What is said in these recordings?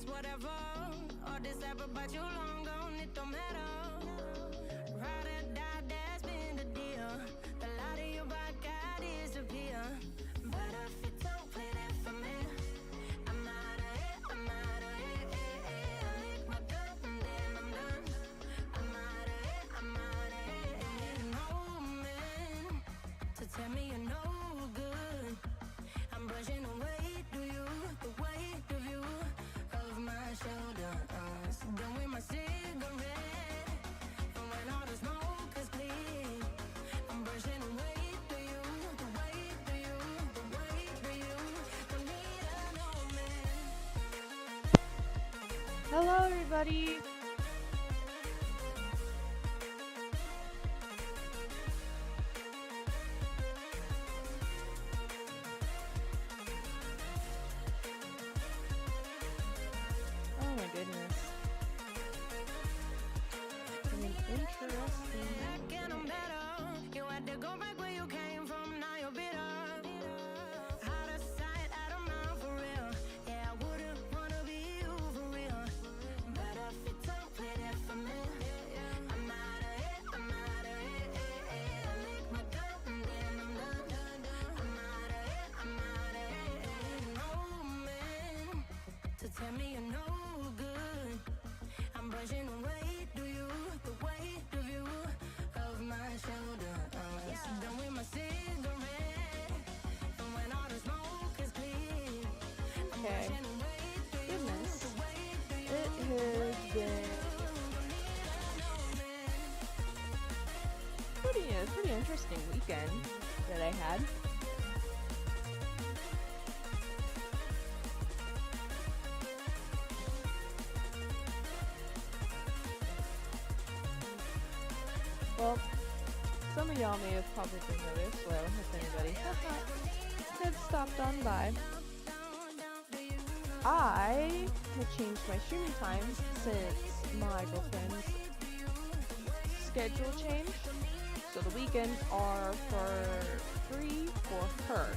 Whatever, all this ever, but you long gone, it don't matter. Ride or die, that's been the deal. The light of your back, I disappear. But if you don't play that for me, I'm out of it, I'm out of it. I lick my gun and then I'm done. I'm out of it, I'm out of it. And no man to tell me you're no good. I'm brushing away, do you, the weight of you. My shoulder, so done with my cigarette. And when all the smoke is clear, I'm brushing away to you, the weight to you, the weight to you. Don't need a no man. Hello, everybody. Goodness. Interesting. Back and I'm better. You had to go back where you came from, now you're bitter. Out of sight, out of mind for real. Yeah, I wouldn't wanna be you for real. But if you don't play that for me, I'm out of it, I'm out of it. I lick my gun and then I'm done. I'm out of it, I'm out of it. No man to tell me you're no good. I'm brushing away, do you, the weight of you, of my shoulder. So done with my cigarette, and when all the smoke is clear, I'm brushing away, do you, the weight of you. It has been pretty interesting weekend that I had. Well, some of y'all may have probably noticed, well, if anybody had stopped on by, I have changed my streaming times since my girlfriend's schedule changed. So the weekends are free for her,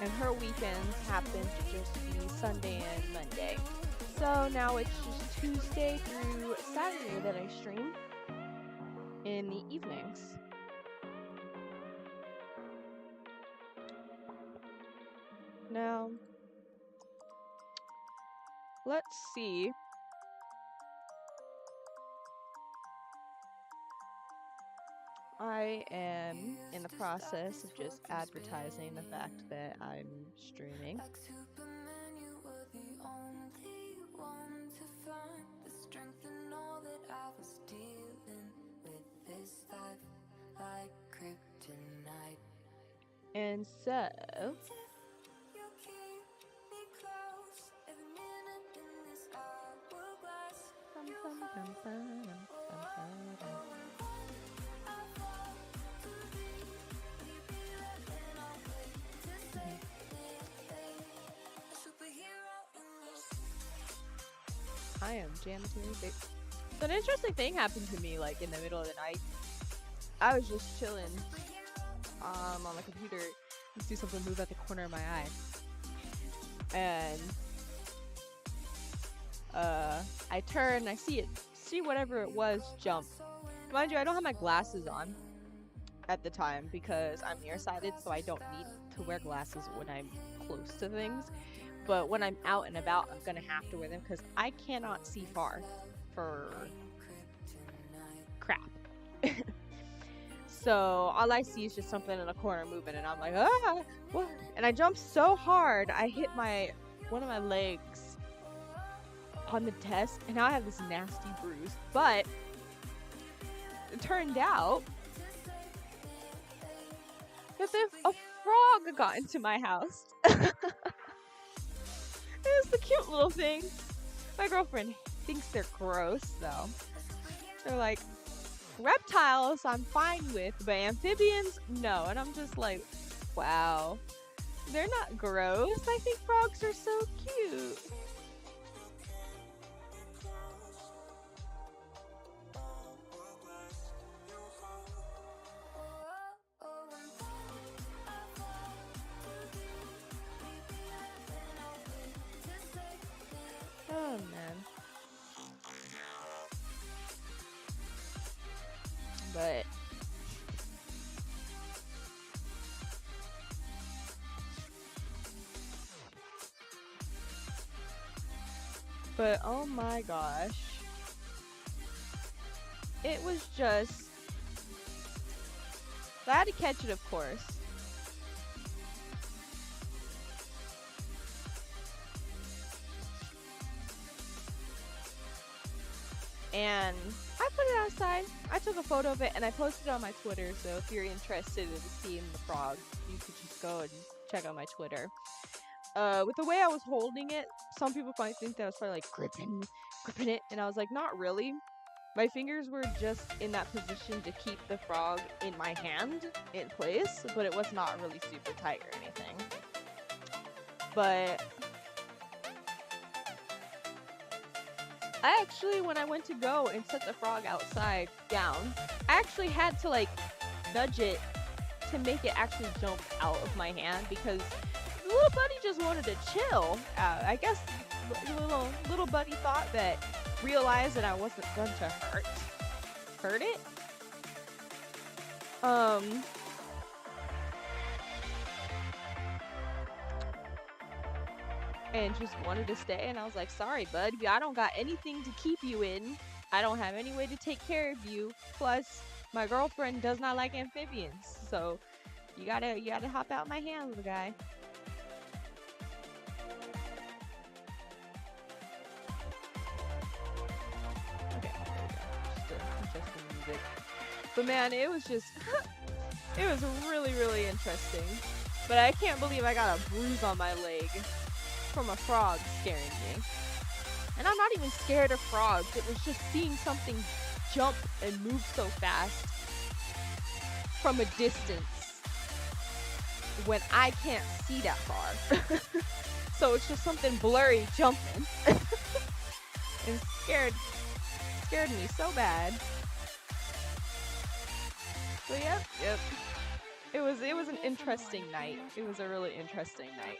and her weekends happen to just be Sunday and Monday. So now it's just Tuesday through Saturday that I stream in the evenings. Now, let's see. I am in the process of just advertising the fact that I'm streaming. Like Superman, you were the only one to find the strength in all that I was dealing with this life, like kryptonite. And so, You keep me close, every minute in this hourglass. bum, You bum, bum, bum, bum, bum, bum. I fall to thee, leave me left and I'll wait to save me, a superhero in this. I am jamming to music. So an interesting thing happened to me like in the middle of the night. I was just chilling on my computer and see something move at the corner of my eye. And I turn, I see whatever it was jump. Mind you, I don't have my glasses on at the time because I'm nearsighted, so I don't need to wear glasses when I'm close to things. But when I'm out and about, I'm gonna have to wear them because I cannot see far for crap. So all I see is just something in the corner moving, and I'm like, ah, what? And I jumped so hard, I hit one of my legs on the desk, and now I have this nasty bruise. But it turned out that a frog got into my house. It was the cute little thing. My girlfriend thinks they're gross, though. They're like, reptiles I'm fine with, but amphibians, no. And I'm just like, wow. They're not gross. I think frogs are so cute. Oh, man. But oh my gosh. It was just... I had to catch it, of course. And I put it outside. I took a photo of it and I posted it on my Twitter. So if you're interested in seeing the frog, you could just go and check out my Twitter. With the way I was holding it, some people might think that I was probably like gripping it, and I was like, not really. My fingers were just in that position to keep the frog in my hand in place, but it was not really super tight or anything. But I actually, when I went to go and set the frog outside down, I actually had to like nudge it to make it actually jump out of my hand because the little buddy just wanted to chill. I guess the little buddy realized that I wasn't going to hurt it. And just wanted to stay, and I was like, sorry bud, I don't got anything to keep you in. I don't have any way to take care of you. Plus my girlfriend does not like amphibians, so you gotta hop out my hand, little guy. Okay, there we go. Just the music. But man, it was just it was really, really interesting. But I can't believe I got a bruise on my leg from a frog scaring me. And I'm not even scared of frogs. It was just seeing something jump and move so fast from a distance when I can't see that far. So it's just something blurry jumping. And scared me so bad. So yep. It was an interesting night. It was a really interesting night.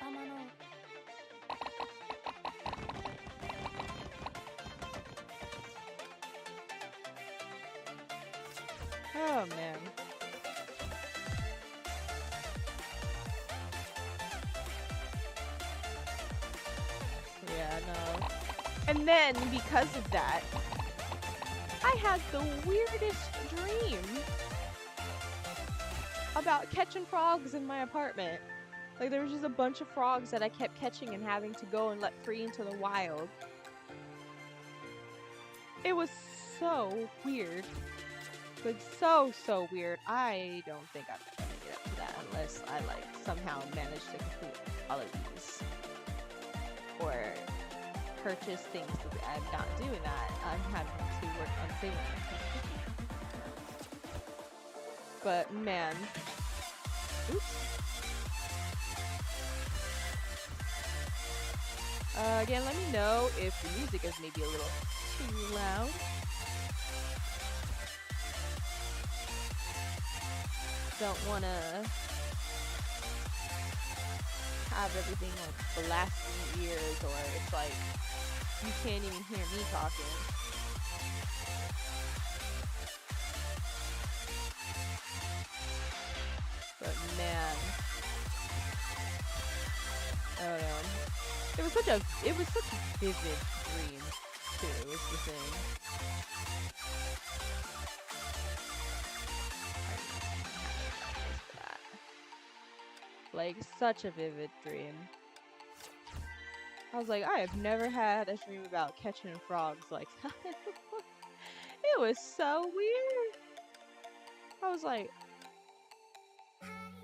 Oh man. And then, because of that, I had the weirdest dream about catching frogs in my apartment. Like, there was just a bunch of frogs that I kept catching and having to go and let free into the wild. It was so weird. Like, so weird. I don't think I'm gonna get up to that unless I, like, somehow manage to complete all of these. Or purchase things. I'm not doing that. I'm having to work on saving. But, man. Oops. Again, let me know if the music is maybe a little too loud. Don't want to have everything like blasting ears, or it's like you can't even hear me talking. But man, oh no. It was such a vivid dream too, is the thing. Like, such a vivid dream. I was like, I have never had a dream about catching frogs like that. It was so weird. I was like,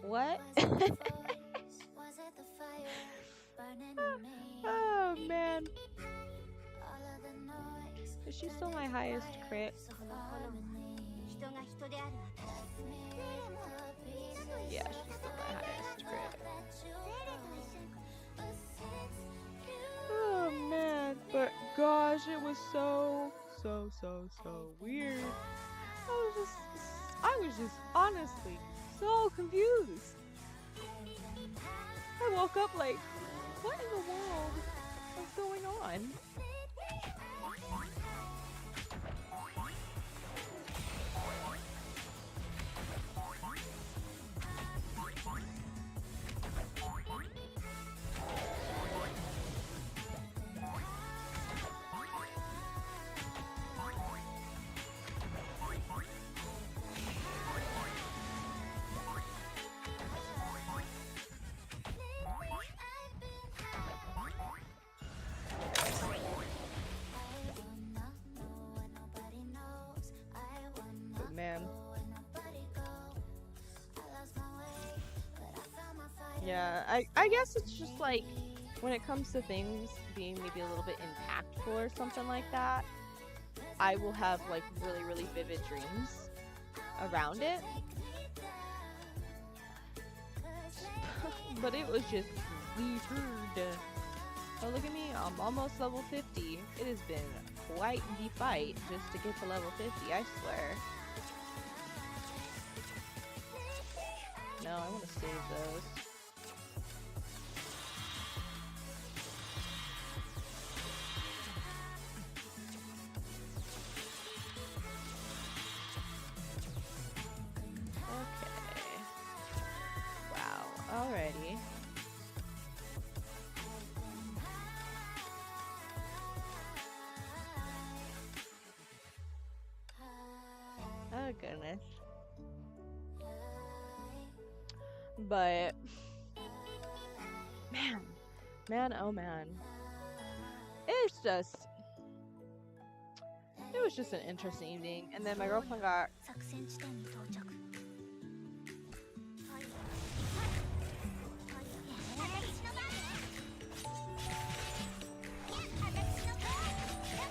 what? Oh man. Is she still my highest crit? Yeah, she's still my highest crit. Oh man, but gosh, it was so weird. I was just honestly so confused. I woke up like, what in the world is going on? Man. Yeah, I guess it's just like when it comes to things being maybe a little bit impactful or something like that, I will have like really vivid dreams around it. But it was just weird. Oh, look at me, I'm almost level 50. It has been quite the fight just to get to level 50, I swear. No, I want to save those. Okay. Wow, alrighty. Oh goodness. But man, oh man, it was just an interesting evening. And then my girlfriend got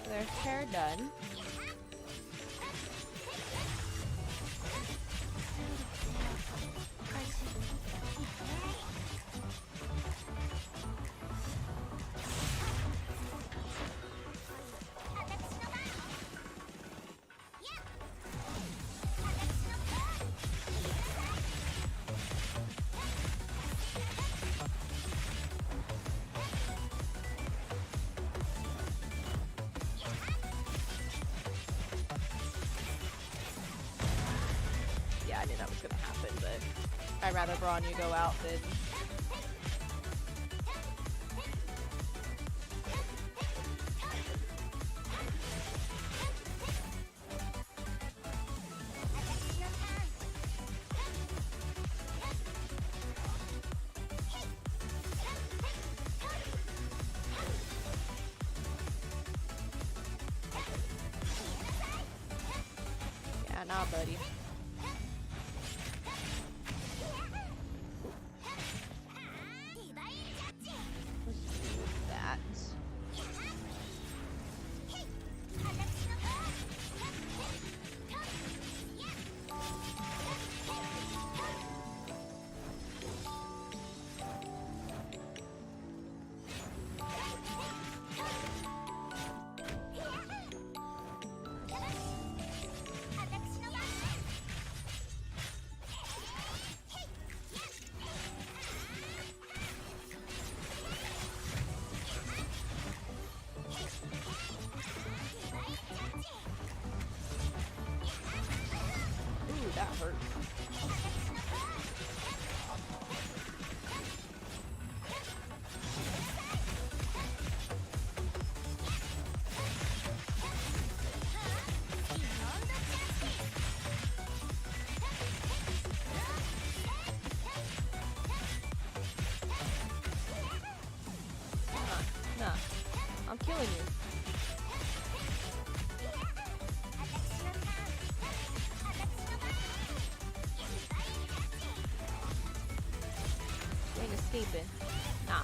their hair done. I knew that was gonna happen, but I'd rather Bronya go out than Nah, buddy. Let's do that. Ooh, that hurt. Nah, I'm killing you. You ain't escaping. Nah.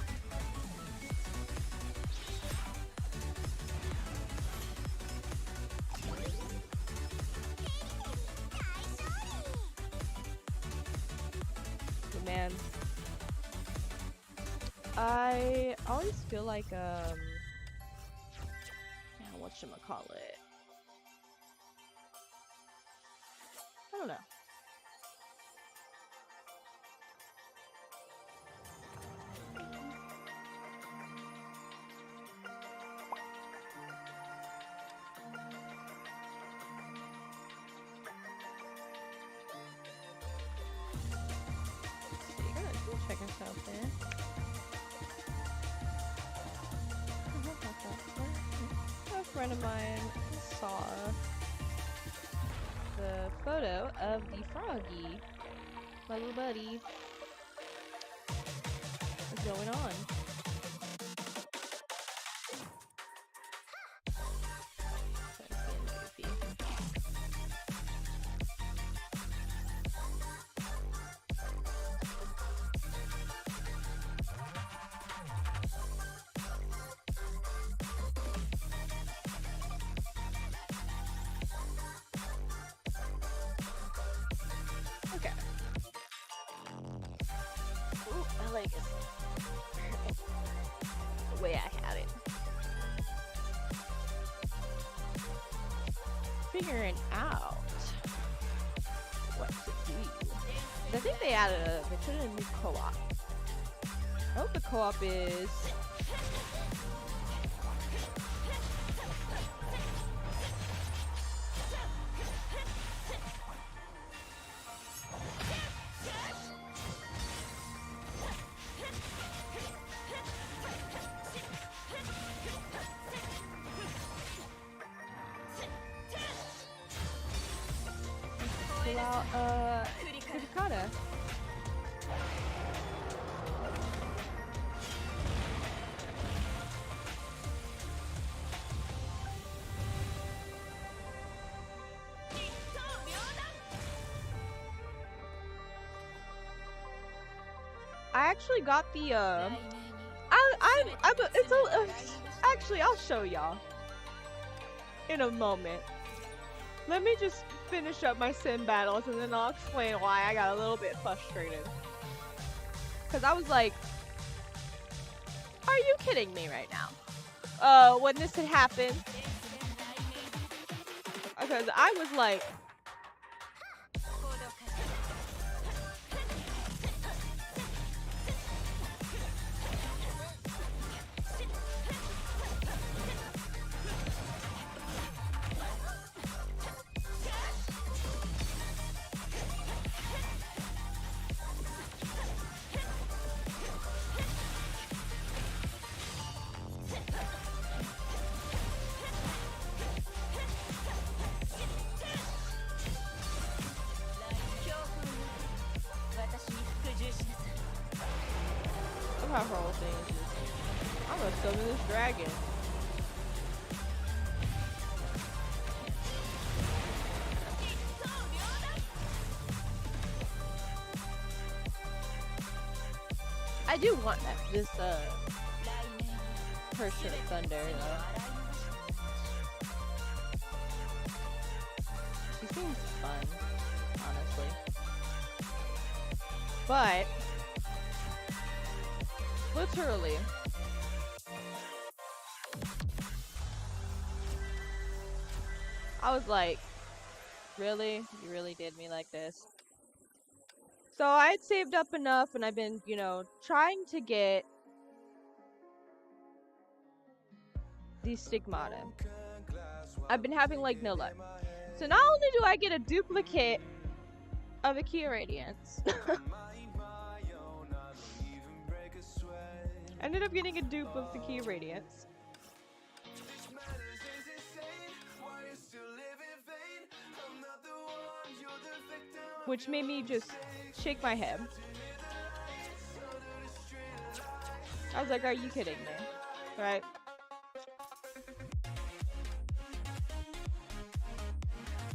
But man, I always feel like man, whatchamacallit? I don't know. Let's see, go check us out there. A friend of mine saw the photo of the froggy, my little buddy. What's going on? Okay. Ooh, my leg is the way I had it. Figuring out what to do. I think they put in a new co-op. I hope the co-op is pull out Kurikata. I actually got the actually I'll show y'all in a moment. Let me just finish up my sim battles and then I'll explain why I got a little bit frustrated. Cause I was like, are you kidding me right now? When this had happened. Because I was like, look how her whole thing is just, I'm gonna summon this dragon. I do want this Person of Thunder though. She seems fun, honestly. But literally, I was like, really? You really did me like this? So I had saved up enough and I've been, you know, trying to get these stigmata. I've been having like no luck. So not only do I get a duplicate of a Key Radiance, I ended up getting a dupe of the Key Radiance. Which made me just shake my head. I was like, are you kidding me? Right?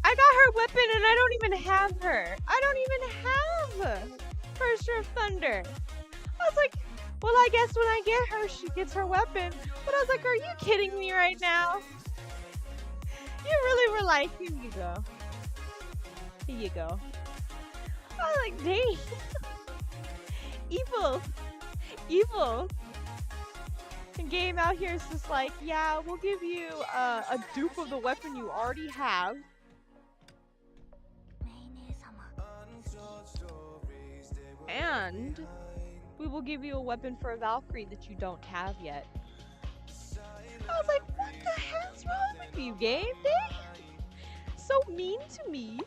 I got her weapon and I don't even have her. I don't even have First of Thunder. I was like, well, I guess when I get her, she gets her weapon. But I was like, are you kidding me right now? You really were like, here you go. Here you go. I was like, dang. Evil. Evil. The game out here is just like, yeah, we'll give you a dupe of the weapon you already have. And we will give you a weapon for a Valkyrie that you don't have yet. I was like, what the hell's wrong with you, game? So mean to me.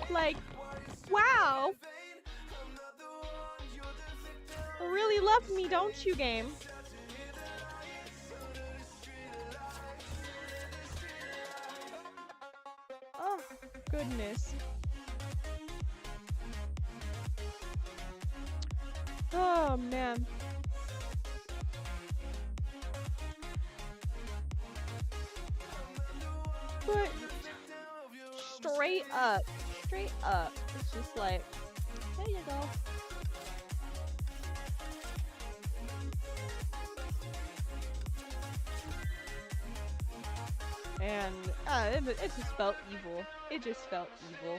Like, wow. You really love me, don't you, game? Oh, goodness. Oh, man. But straight up, it's just like, there you go. And it just felt evil. It just felt evil.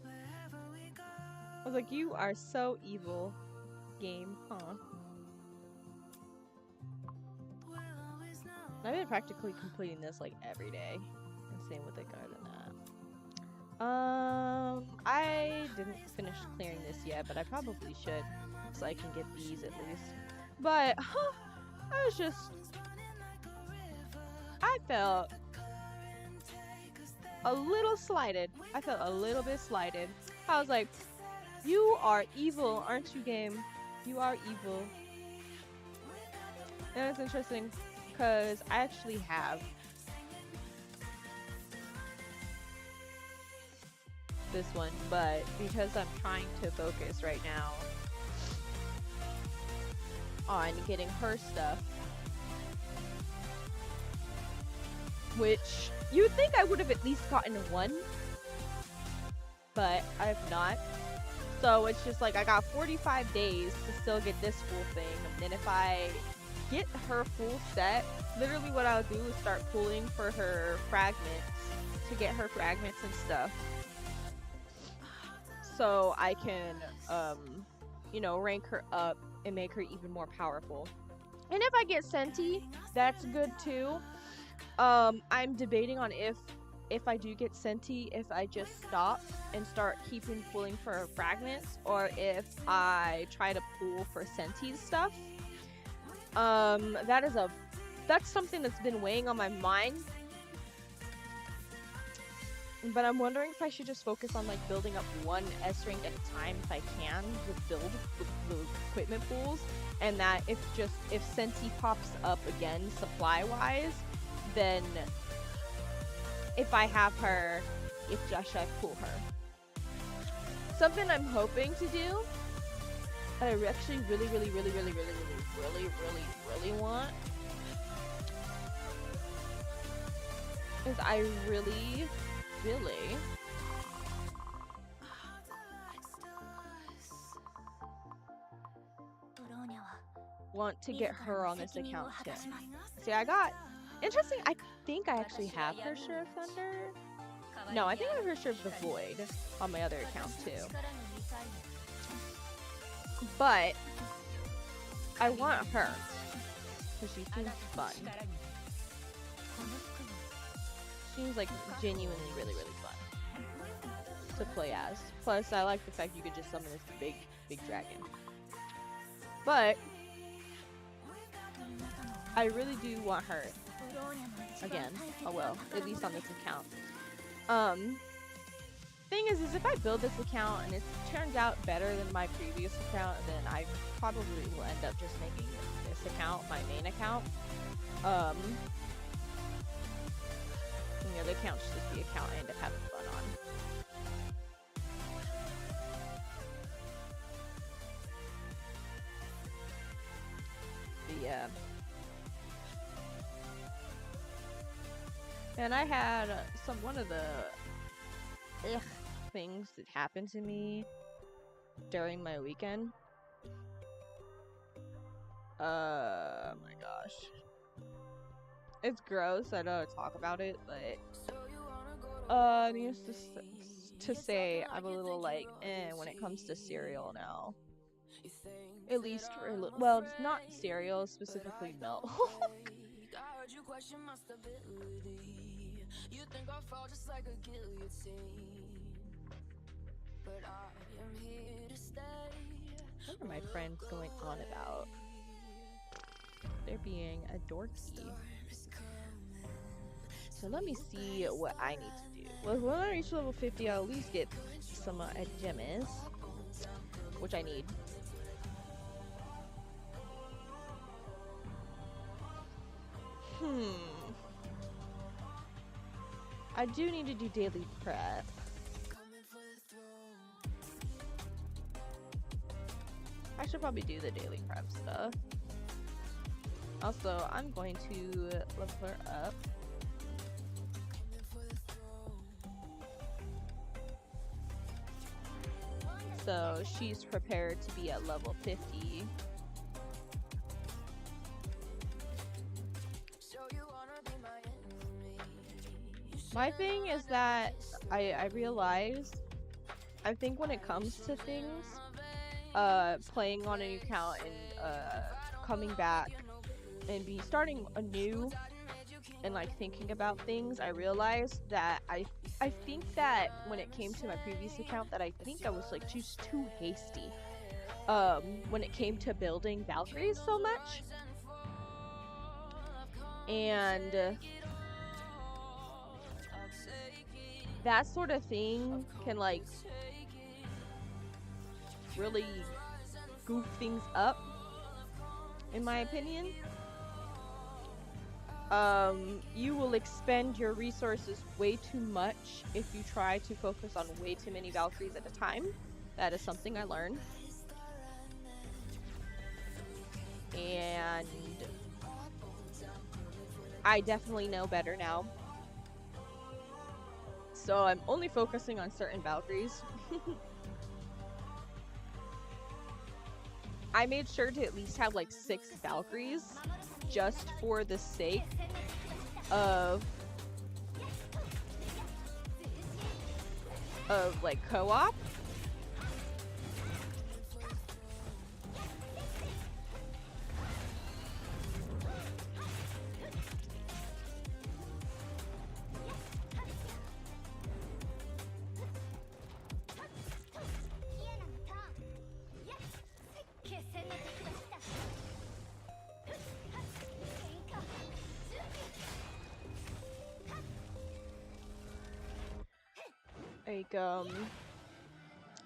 I was like, you are so evil, game, huh? I've been practically completing this like every day. And same with the garden. I didn't finish clearing this yet, but I probably should, so I can get these at least. But I was just, I felt a little slighted. I felt a little bit slighted. I was like, you are evil, aren't you, game? You are evil. And it's interesting because I actually have this one, but because I'm trying to focus right now on getting her stuff, which you would think I would have at least gotten one, but I have not. So it's just like I got 45 days to still get this full thing, and then if I get her full set, literally what I'll do is start pulling for her fragments to get her fragments and stuff, so I can you know, rank her up and make her even more powerful. And if I get Senti, that's good too. I'm debating on if I do get Senti, if I just stop and start keeping pulling for her fragments, or if I try to pull for Senti's stuff. That's something that's been weighing on my mind. But I'm wondering if I should just focus on like building up one S rank at a time if I can with the equipment pools, and that if Senti pops up again supply wise, then if I have her, should I pull her? Something I'm hoping to do that I actually really want is I really want to get her on this account too. See, I got interesting. I think I actually have her Share of Thunder. No, I think I have her Share of the Void on my other account too. But I want her because she seems fun. Seems like genuinely really fun to play as. Plus, I like the fact you could just summon this big dragon. But I really do want her again. Oh well, at least on this account. Thing is if I build this account and it turns out better than my previous account, then I probably will end up just making this account my main account. You know, the account's just the account I end up having fun on. But yeah. And I had one of the things that happened to me during my weekend. Oh my gosh. It's gross, I don't talk about it, but needless to say, I'm a little like when it comes to cereal now. At least for well, it's not cereal, specifically milk. You think I fall just like a guillotine, but I am here to stay. What are my friends going on about? They're being a dorky. So let me see what I need to do. Well, when I reach level 50, I'll at least get some gems, which I need. I do need to do daily prep. I should probably do the daily prep stuff. Also, I'm going to level her up. So she's prepared to be at level 50. My thing is that I realize, I think when it comes to things, playing on a new account and coming back and starting anew and like thinking about things, I realized that I think that when it came to my previous account, that I think I was like just too hasty when it came to building Valkyries so much. And that sort of thing can like really goof things up, in my opinion. You will expend your resources way too much if you try to focus on way too many Valkyries at a time. That is something I learned. And I definitely know better now. So I'm only focusing on certain Valkyries. I made sure to at least have like 6 Valkyries just for the sake of like co-op.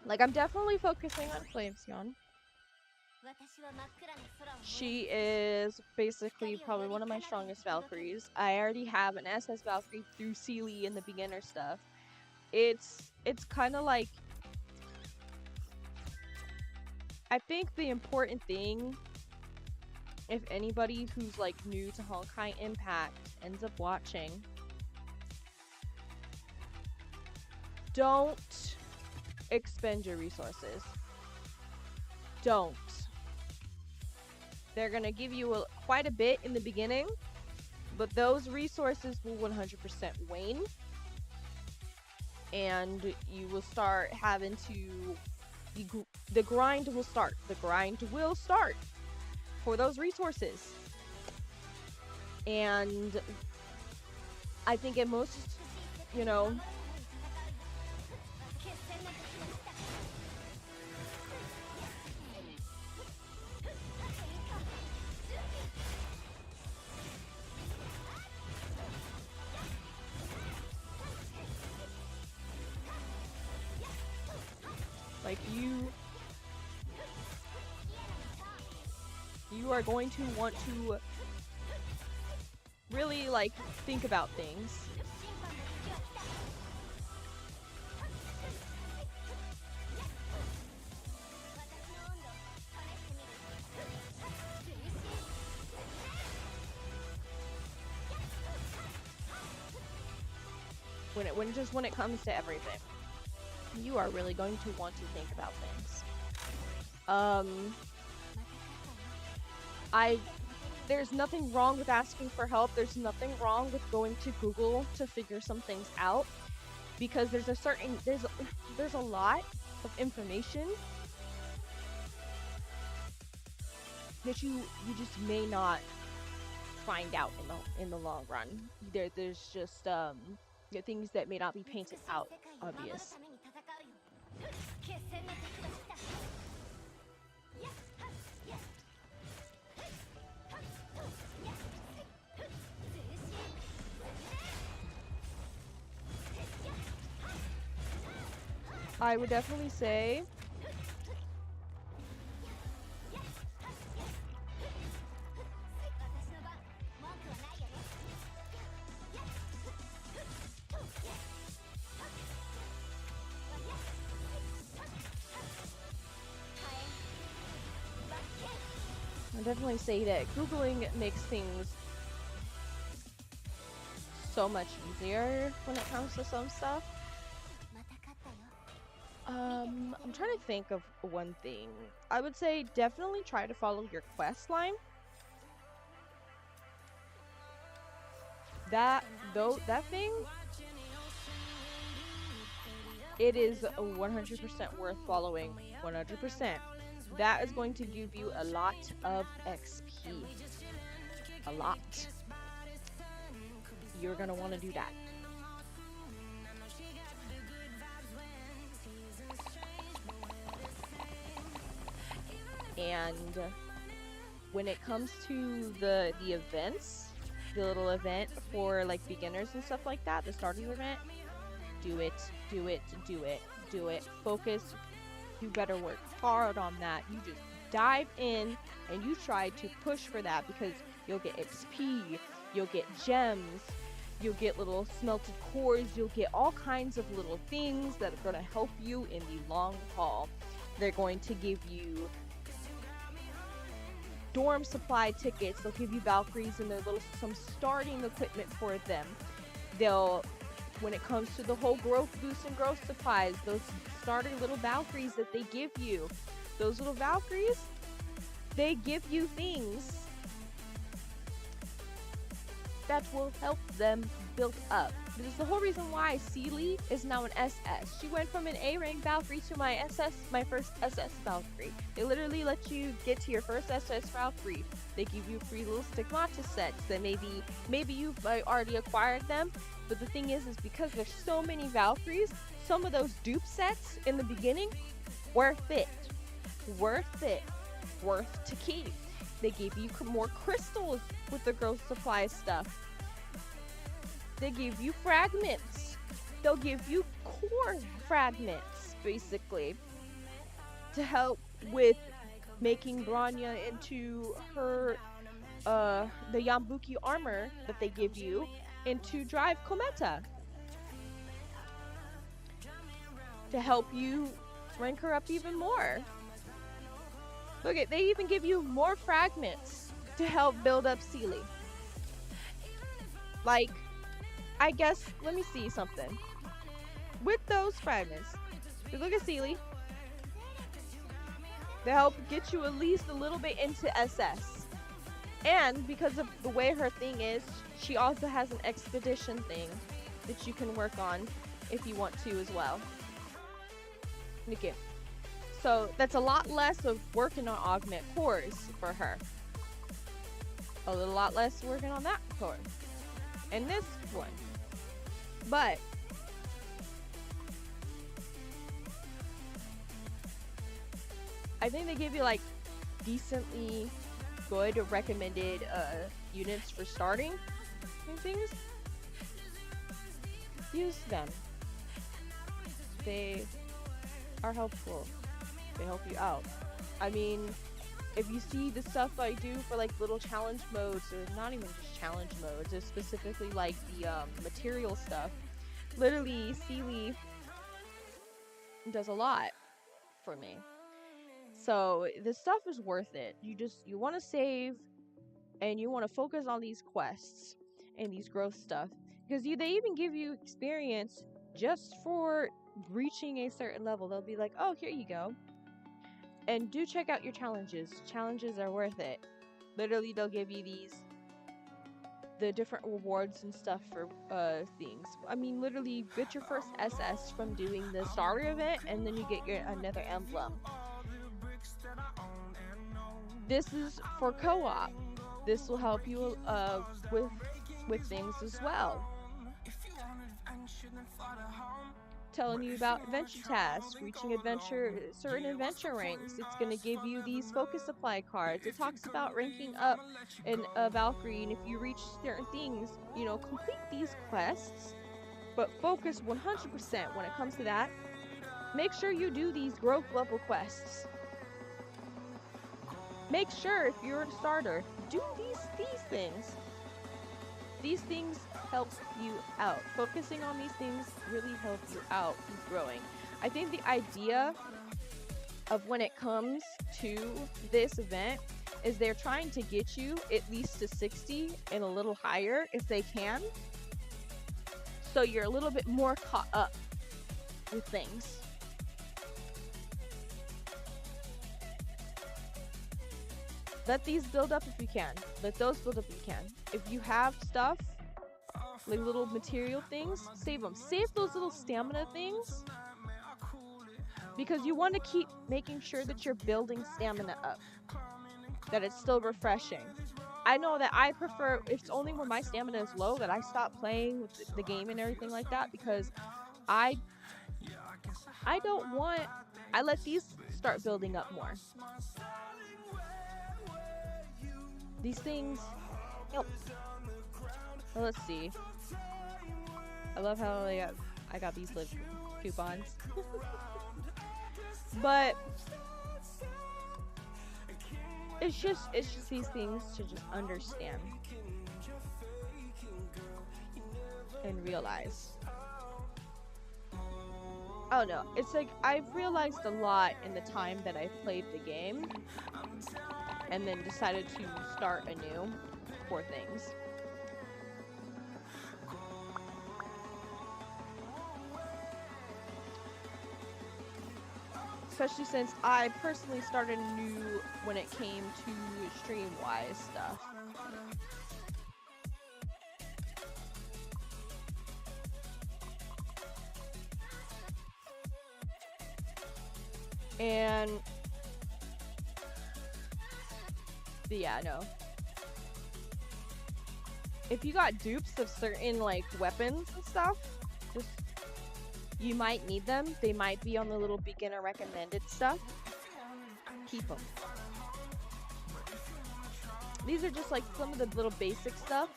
Like I'm definitely focusing on Flamesion. She is basically probably one of my strongest Valkyries. I already have an SS Valkyrie through Sealy in the beginner stuff. It's kind of like, I think the important thing, if anybody who's like new to Honkai Impact ends up watching, don't expend your resources. Don't. They're gonna give you quite a bit in the beginning, but those resources will 100% wane, and you will start having to. The grind will start. The grind will start for those resources, and I think at most, you know, like you are going to want to really like think about things. When it comes to everything, you are really going to want to think about things. There's nothing wrong with asking for help. There's nothing wrong with going to Google to figure some things out, because there's a lot of information that you just may not find out in the long run. There's just things that may not be painted out obvious. I would definitely say that Googling makes things so much easier when it comes to some stuff. I'm trying to think of one thing. I would say definitely try to follow your quest line. That thing, it is 100% worth following. 100%. That is going to give you a lot of XP. A lot. You're gonna want to do that. And when it comes to the events, the little event for like beginners and stuff like that, the starter event, do it. Focus. You better work hard on that. You just dive in and you try to push for that, because you'll get XP, you'll get gems, you'll get little smelted cores, you'll get all kinds of little things that are going to help you in the long haul. They're going to give you dorm supply tickets, they'll give you Valkyries and some starting equipment for them. When it comes to the whole growth boost and growth supplies, those starter little Valkyries that they give you, those little Valkyries, they give you things that will help them build up. This is the whole reason why Seely is now an SS. She went from an A rank Valkyrie to my first SS Valkyrie. They literally let you get to your first SS Valkyrie. They give you free little stigmata sets that maybe you've already acquired them. But the thing is because there's so many Valkyries, some of those dupe sets in the beginning, worth it. Worth to keep. They give you more crystals with the growth supply stuff. They give you fragments. They'll give you core fragments, basically, to help with making Bronya into her, the Yambuki armor that they give you, and to drive Kometa. To help you rank her up even more. Look at, they even give you more fragments to help build up Seely. Like, I guess, let me see something. With those fragments, look at Seely. They help get you at least a little bit into SS. And because of the way her thing is, she also has an expedition thing that you can work on if you want to as well. Okay. So that's a lot less of working on augment cores for her. A little lot less working on that core. And this one. But I think they give you like decently good recommended units for starting and things. Use them. They are helpful. They help you out. I mean, if you see the stuff I do for like little challenge modes, or not even just challenge modes, it's specifically like the material stuff. Literally, Sealy does a lot for me. So this stuff is worth it. You want to save, and you want to focus on these quests and these growth stuff, because they even give you experience just for reaching a certain level. They'll be like, oh, here you go. And do check out your challenges. Challenges are worth it. Literally, they'll give you the different rewards and stuff for things. I mean, literally, get your first SS from doing the starter event, and then you get another emblem. This is for co-op. This will help you with things as well. Telling you about adventure tasks, reaching certain adventure ranks. It's going to give you these focus supply cards. It talks about ranking up in Valkyrie, and if you reach certain things, complete these quests, but focus 100% when it comes to that. Make sure you do these growth level quests. Make sure if you're a starter, do these things. These things help you out. Focusing on these things really helps you out in growing. I think the idea of when it comes to this event is they're trying to get you at least to 60 and a little higher if they can. So you're a little bit more caught up with things. Let these build up if you can. Let those build up if you can. If you have stuff, like little material things, save them. Save those little stamina things, because you want to keep making sure that you're building stamina up, that it's still refreshing. I know that I prefer, if it's only when my stamina is low, that I stop playing with the game and everything like that, because I let these start building up more. These things help. Well, let's see. I love how I got these live coupons. But it's just these things to just understand and realize. Oh no, it's like I've realized a lot in the time that I've played the game, and then decided to start anew for things. Especially since I personally started anew when it came to stream-wise stuff. And yeah, no. If you got dupes of certain like weapons and stuff, just you might need them. They might be on the little beginner recommended stuff. Keep them. These are just like some of the little basic stuff.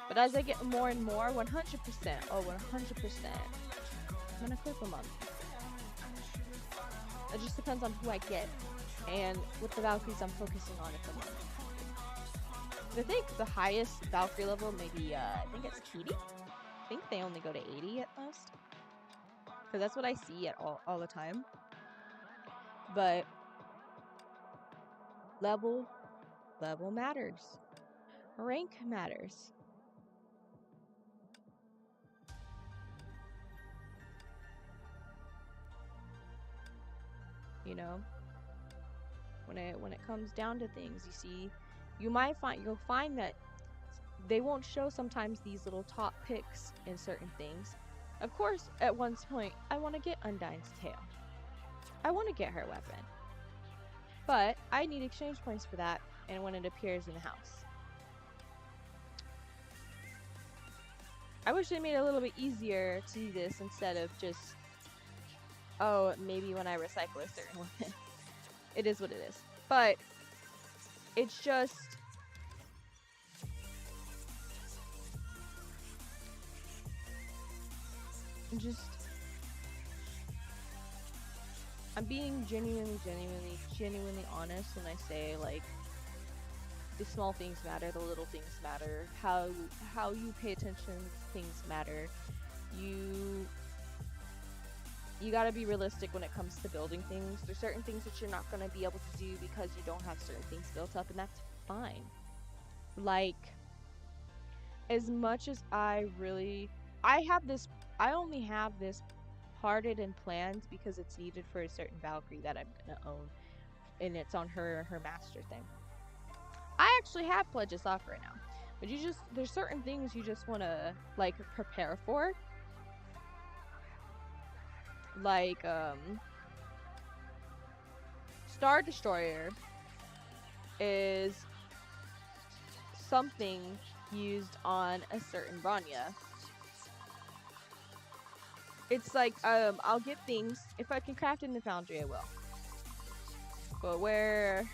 But as I get more and more, 100%, oh 100%, I'm gonna clip them up. It just depends on who I get and what the Valkyries I'm focusing on at the moment. I think the highest Valkyrie level, maybe, I think it's Kitty. I think they only go to 80 at most. Because that's what I see at all the time. But level matters. Rank matters. You know, when it comes down to things, you see you'll find that they won't show sometimes these little top picks in certain things. Of course, at one point, I want to get Undyne's tail. I want to get her weapon. But I need exchange points for that, and when it appears in the house. I wish they made it a little bit easier to do this instead of just, oh, maybe when I recycle a certain weapon. It is what it is. But it's just I'm being genuinely honest when I say, like, the small things matter, the little things matter, how you pay attention to things matter. You gotta be realistic when it comes to building things. There's certain things that you're not gonna be able to do because you don't have certain things built up, and that's fine. Like, as much as I only have this parted and planned because it's needed for a certain Valkyrie that I'm gonna own, and it's on her master thing. I actually have Pledge of Sock right now, but there's certain things you just want to, like, prepare for. Like, Star Destroyer is something used on a certain Bronya. It's like, I'll get things, if I can craft it in the foundry, I will. But where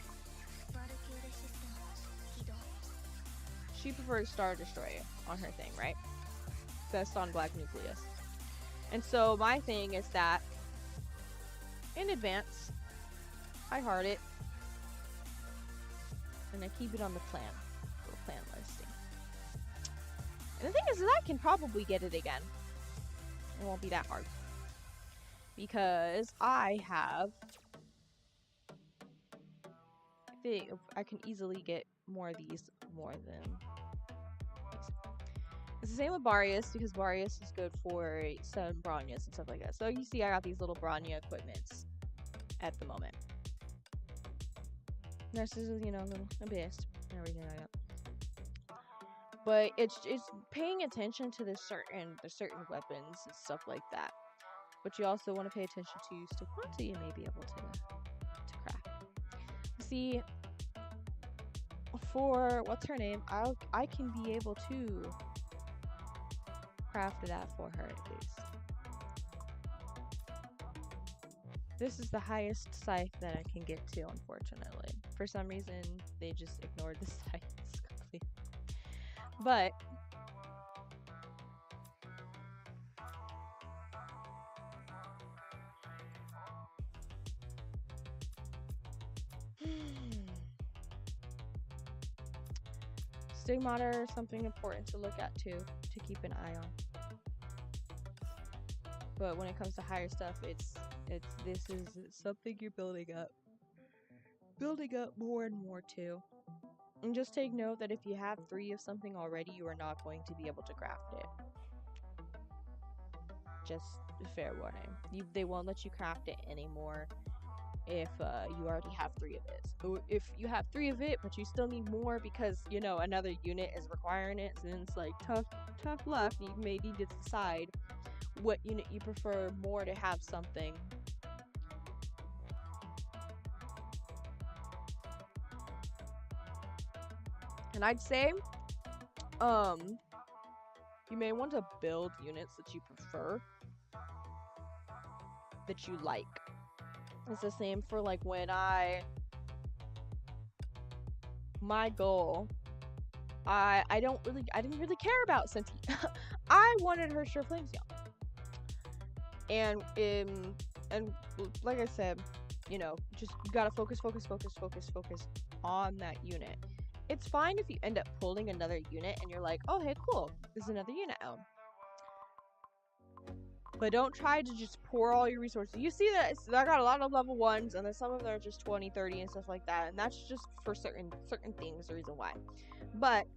she prefers Star Destroyer on her thing, right? Best on Black Nucleus. And so my thing is that in advance, I heart it, and I keep it on the plan listing. And the thing is that I can probably get it again. It won't be that hard because I can easily get more of these more than these. It's the same with Barrios because Barrios is good for some Bronyas and stuff like that. So you see I got these little Bronya equipments at the moment. This is, little abyss and everything like that. But it's paying attention to the certain weapons and stuff like that. But you also want to pay attention to stick quantity you may be able to craft. See, for what's her name, I can be able to craft that for her at least. This is the highest scythe that I can get to, unfortunately. For some reason, they just ignored the scythes completely. But stigmata are something important to look at too, to keep an eye on. But when it comes to higher stuff, this is something you're building up more and more too. And just take note that if you have 3 of something already, you are not going to be able to craft it. Just a fair warning. They won't let you craft it anymore if you already have 3 of it. So if you have 3 of it, but you still need more because, another unit is requiring it, then it's like tough luck. You may need to decide what unit you prefer more to have something. And I'd say, you may want to build units that you prefer, that you like. It's the same for like when my goal, I didn't really care about Senti. I wanted her Sure Flames Young. And like I said, just you gotta focus on that unit. It's fine if you end up pulling another unit and you're like, oh, hey, cool, there's another unit out. But don't try to just pour all your resources. You see that I got a lot of level 1s, and then some of them are just 20, 30, and stuff like that. And that's just for certain things, the reason why. But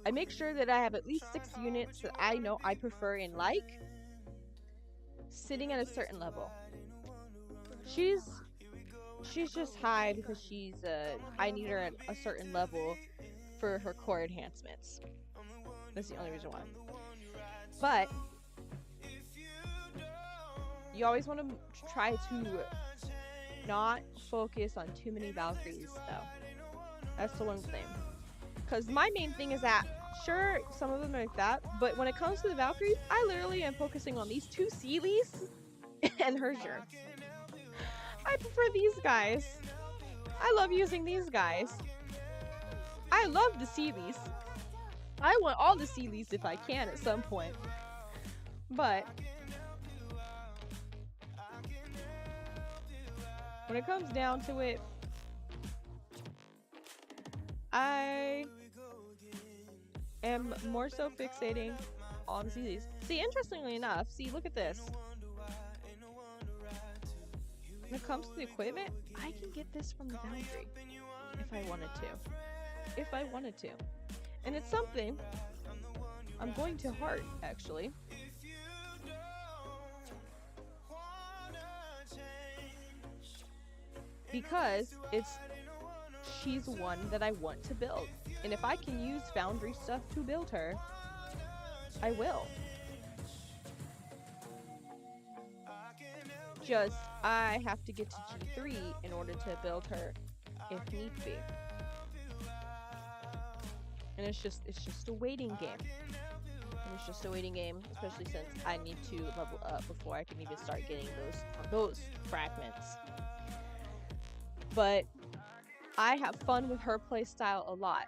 I make sure that I have at least 6 units that I know I prefer and like, sitting at a certain level. She's she's just high because she's I need her at a certain level for her core enhancements. That's the only reason why. But you always want to try to not focus on too many Valkyries, though. That's the one thing. Because my main thing is that, sure, some of them are like that, but when it comes to the Valkyries, I literally am focusing on these two Seelies and Herger. I prefer these guys. I love using these guys. I love the Seelies. I want all the Seelies if I can at some point. But when it comes down to it, I am more so fixating on Seelies. See, interestingly enough, look at this. When it comes to the equipment, I can get this from the Foundry if I wanted to. If I wanted to. And it's something I'm going to heart, actually. Because she's one that I want to build. And if I can use Foundry stuff to build her, I will. Just, I have to get to G3 in order to build her if need be. And it's just a waiting game. And it's just a waiting game, especially since I need to level up before I can even start getting those fragments. But I have fun with her playstyle a lot.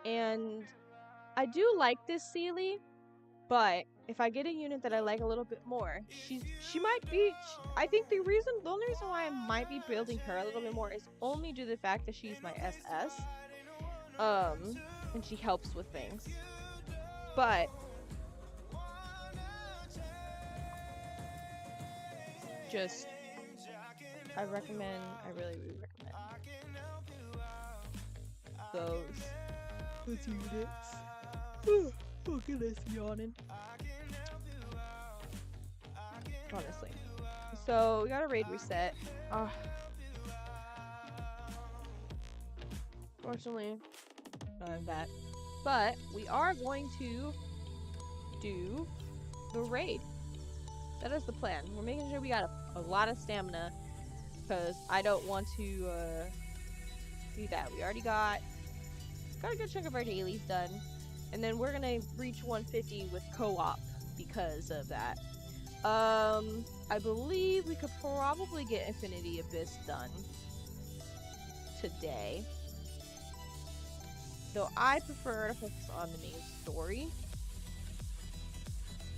And I do like this Seelie, but if I get a unit that I like a little bit more, she might be. I think the only reason why I might be building her a little bit more is only due to the fact that she's my SS, and she helps with things. But just, I really recommend those units. Oh goodness, yawning. Honestly. So we got a raid reset. Fortunately, none of that. But we are going to do the raid. That is the plan. We're making sure we got a lot of stamina, because I don't want to do that. We already got a good chunk of our dailies done. And then we're gonna reach 150 with co-op because of that. I believe we could probably get Infinity Abyss done today. Though I prefer to focus on the main story.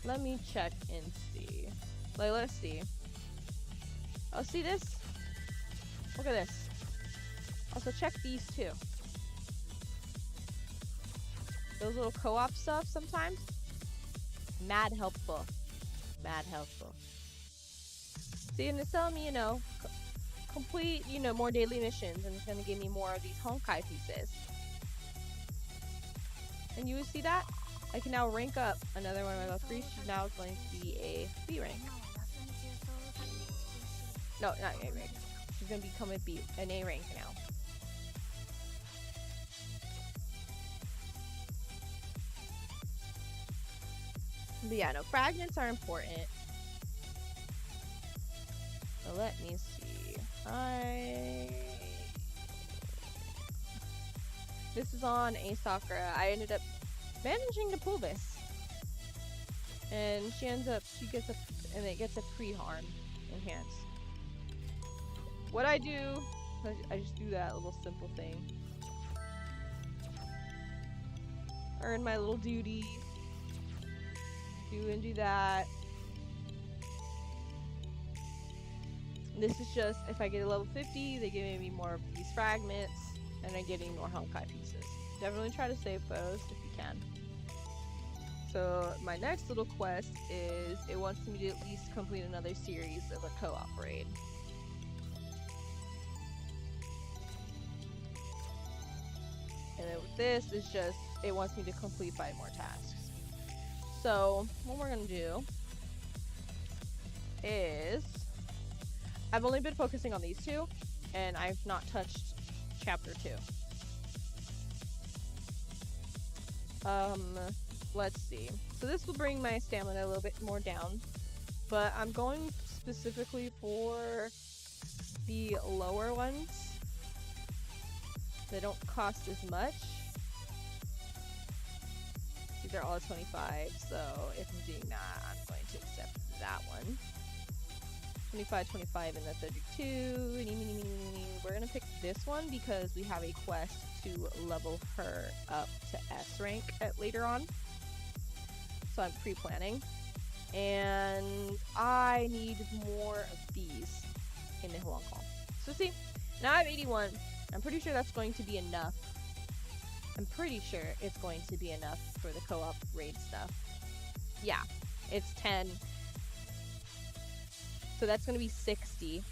Let me check and see. Like, let's see. Oh, see this? Look at this. Also, check these two. Those little co-op stuff sometimes. Mad helpful. Mad helpful. See, and it's telling me, complete, more daily missions, and it's going to give me more of these Honkai pieces. And you would see that? I can now rank up another one of my Valkyries. She's now going to be a B rank. No, not A rank. She's going to become an A rank now. But yeah, no, fragments are important. So let me see. This is on a Sakura. I ended up managing to pull this. And she gets a pre-harm enhance. What I do, I just do that little simple thing. Earn my little duty. Do that. This is just, if I get a level 50, they give me more of these fragments, and I'm getting more Honkai pieces. Definitely try to save those if you can. So my next little quest is, it wants me to at least complete another series of a co-op raid. And then with this, it's just, it wants me to complete 5 more tasks. So what we're gonna do is I've only been focusing on these two, and I've not touched chapter 2. Let's see. So this will bring my stamina a little bit more down, but I'm going specifically for the lower ones. They don't cost as much. These are all 25, so if I'm doing that, I'm going to accept that one. 25, 25, and the 32. We're gonna pick this one because we have a quest to level her up to S rank later on. So I'm pre-planning. And I need more of these in the Huang Call. So see, now I have 81. I'm pretty sure that's going to be enough. I'm pretty sure it's going to be enough for the co-op raid stuff. Yeah, it's 10. So that's going to be 60.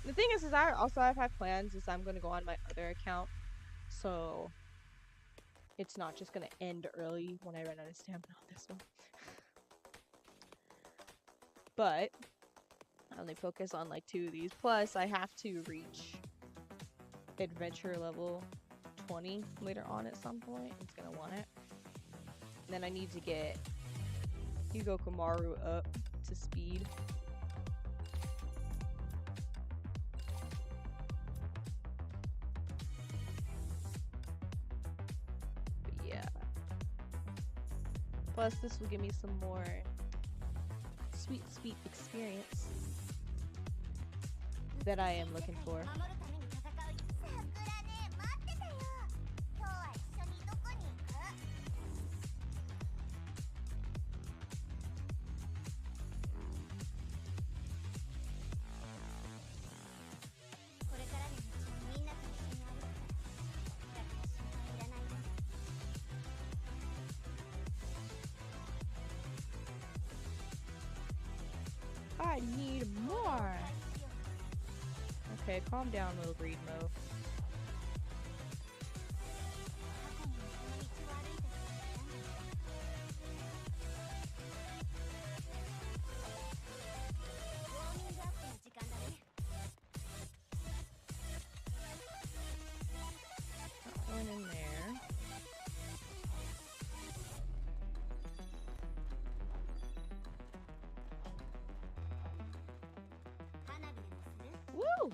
The thing is I also have plans is I'm going to go on my other account. So it's not just going to end early when I run out of stamina on this one. But I only focus on like 2 of these. Plus I have to reach adventure level 20 later on at some point. It's going to want it. And then I need to get Hugo Kamaru up to speed. But yeah. Plus this will give me some more sweet experience that I am looking for. I need more. Okay, calm down, little greed mode. That one in there. Woo!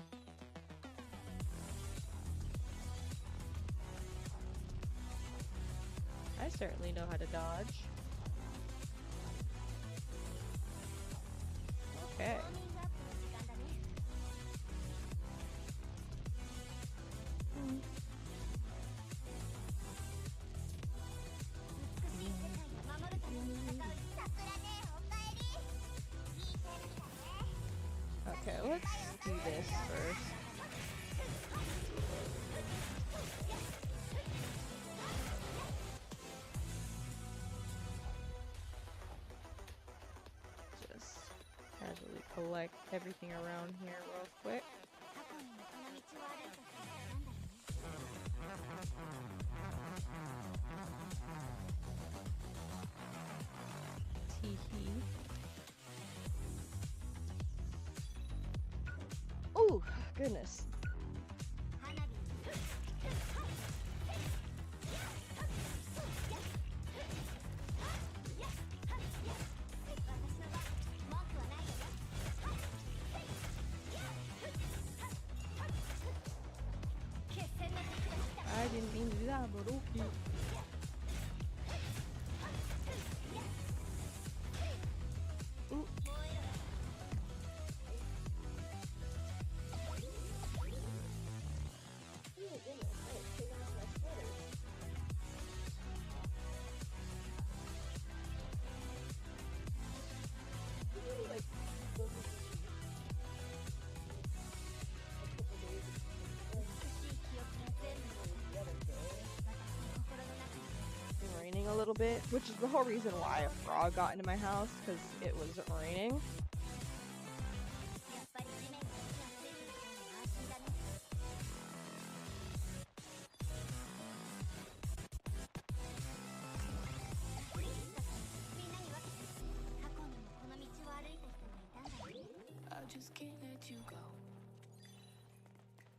I certainly know how to dodge. Okay. Okay, let's do this first. Just casually collect everything around here real quick. Teehee. Oh, goodness. I didn't mean to do that, but okay. Ooh. Raining a little bit, which is the whole reason why a frog got into my house, because it was raining. let you go.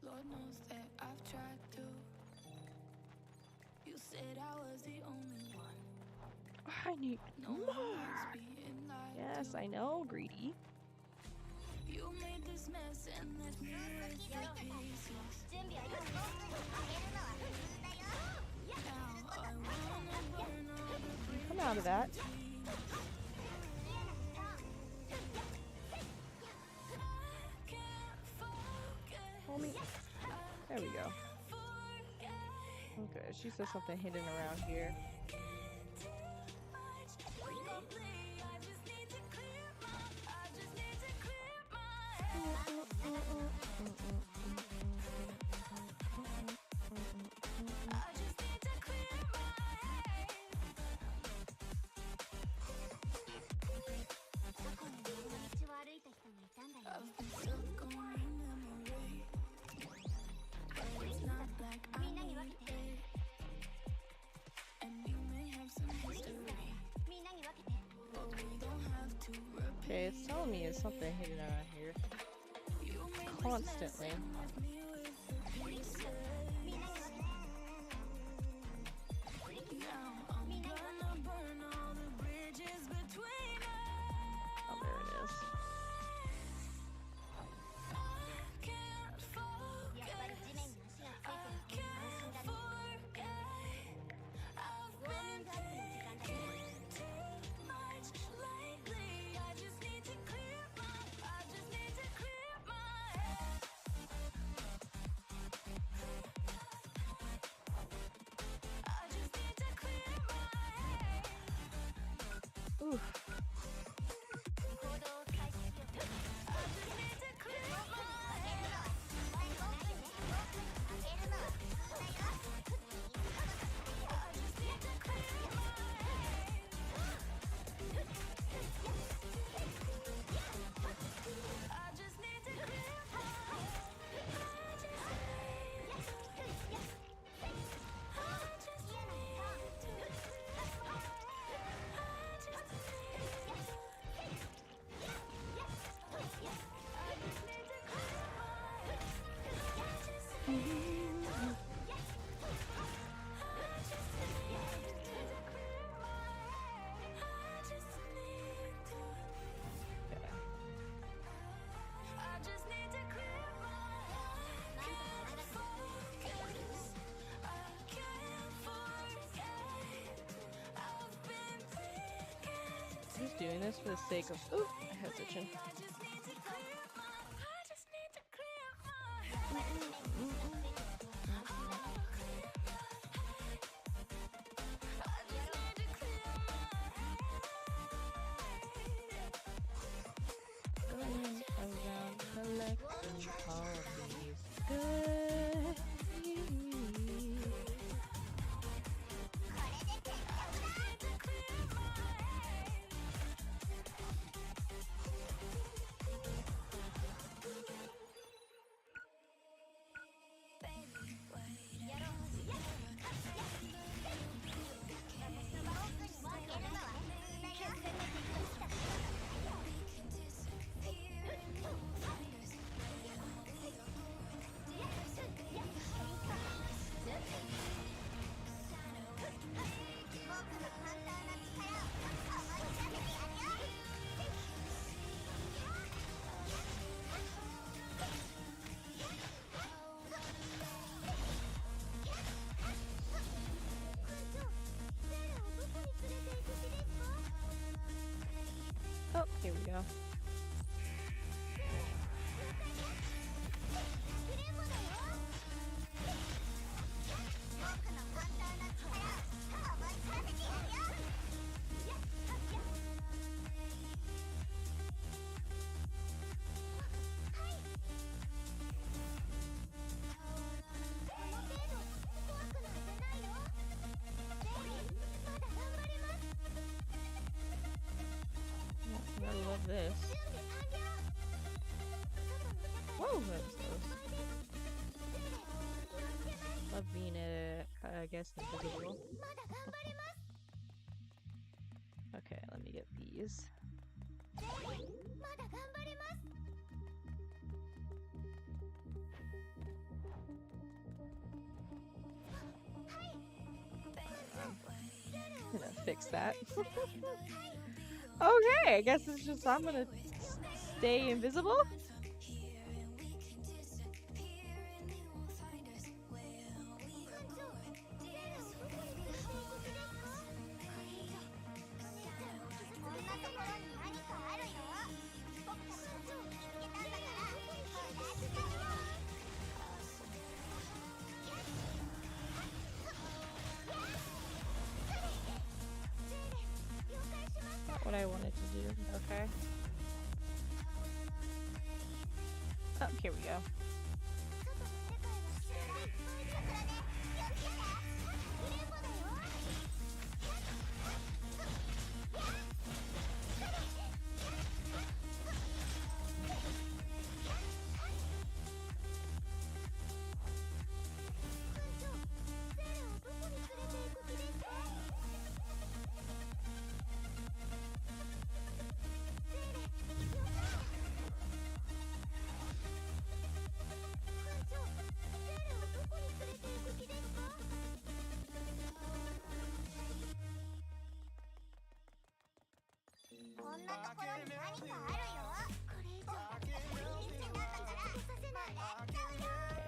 Lord knows that I've tried to. You said I was the only one. I need No more. one likes being lied Yes, to. I know, greedy. You made this mess and left me with the pieces. Now I wanna burn all the bridges Come out of that. between us. I can't focus. Homie. There we go. Forget. Okay, she says something hidden around here. I've been stuck on memory, but it's not like I need it. And we may have some history, but we don't have to repeat. Okay, it's telling me it's something hidden around here. You made this Constantly. mess and left me with the pieces. Now I'm gonna burn all the bridges between us. Oh, there it is. I can't focus. I can't forget. I've been thinking too much lately. I just need to clear my head. I just need to clear my head. Ooh. Just doing this for the sake of hesitation. Going around collecting all these good deeds. Oh, here we go. I love this. Whoa, that was close. Love being I guess, invisible. Okay, let me get these. fix that. Okay, I guess it's just I'm gonna stay invisible. Not what I wanted to do. Okay. Oh, here we go.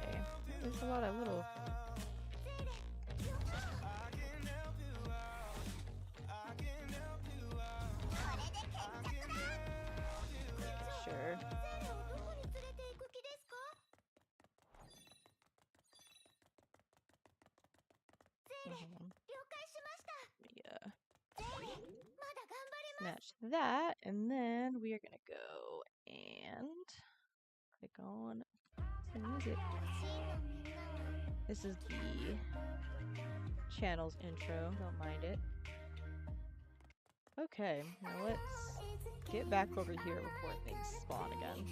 Okay. There's a lot of little. Sure. Yeah. Match that, and then we are gonna go and click on the music. This is the channel's intro, don't mind it. Okay, now let's get back over here before things spawn again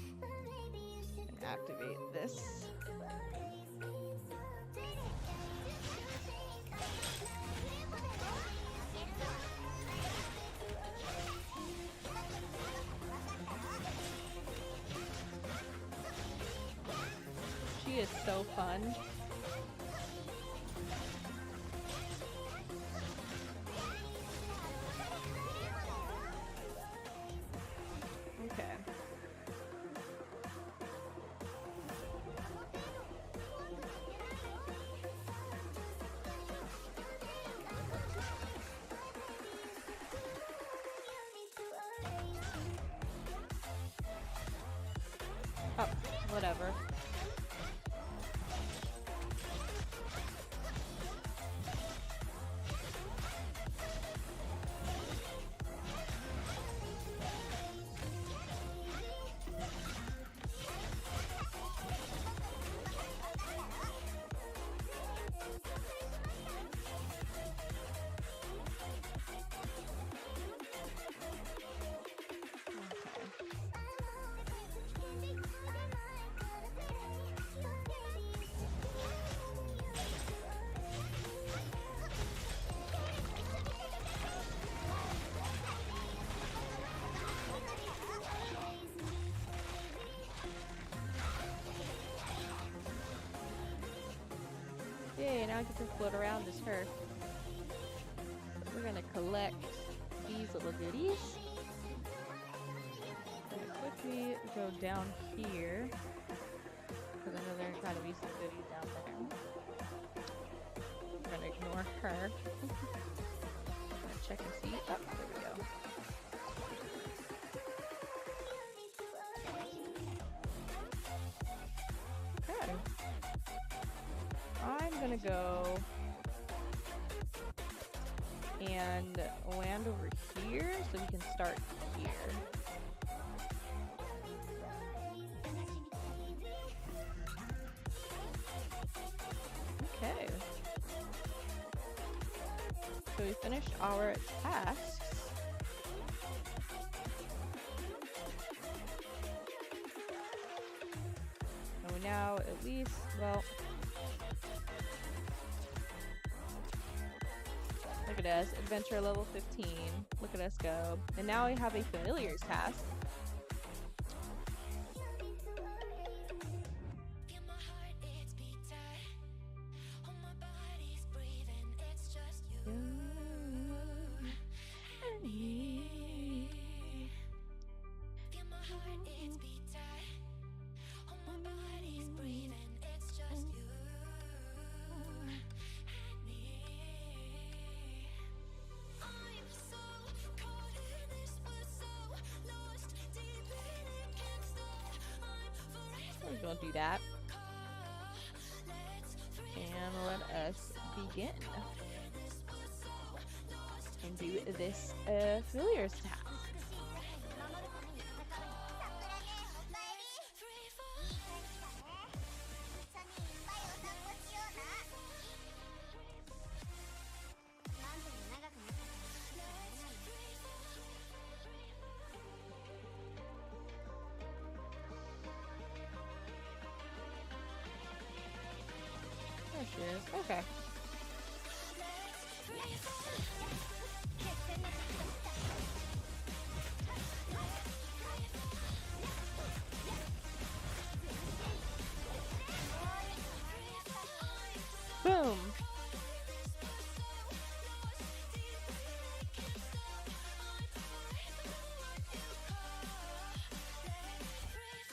and activate this. She is so fun. Okay. Oh, whatever. Yay, now I get to float around as her. We're gonna collect these little goodies. Gonna quickly go down here, because I know there are gotta be some goodies down there. I'm gonna ignore her. Gonna check and see. Oh, there we go. Okay. I'm gonna go and land over here so we can start here. Okay. So we finished our tasks. And we now at least, well, look at us, adventure level 15. Look at us go. And now we have a familiars task. we'll do that. And let us begin and do this Familiars task. There she is. Okay. Boom.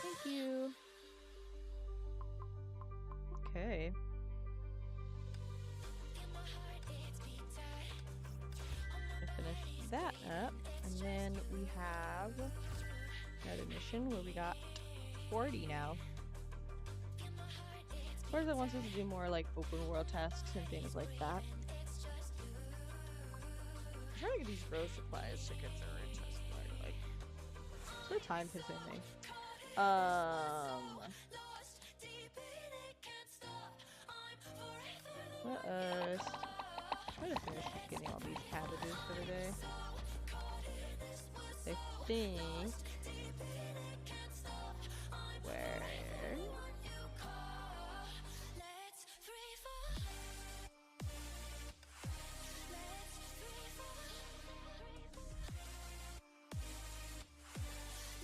Thank you. Okay. Finish that up, and then we have another mission where we got 40 now. Of course, it wants us to do more like open world tasks and things like that. I'm trying to get these rose supplies to get their interest, like so time consuming. Let us try to finish getting all these cabbages for the day. I think where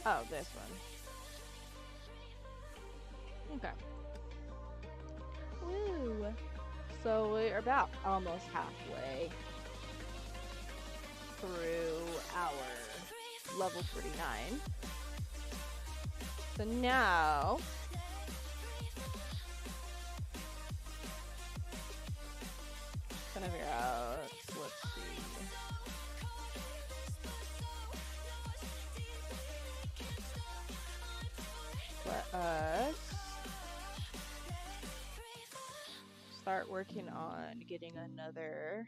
oh, this one. Okay. Woo! So we're about almost halfway through our level 49. So now trying to figure out, let's see. Let us start working on getting another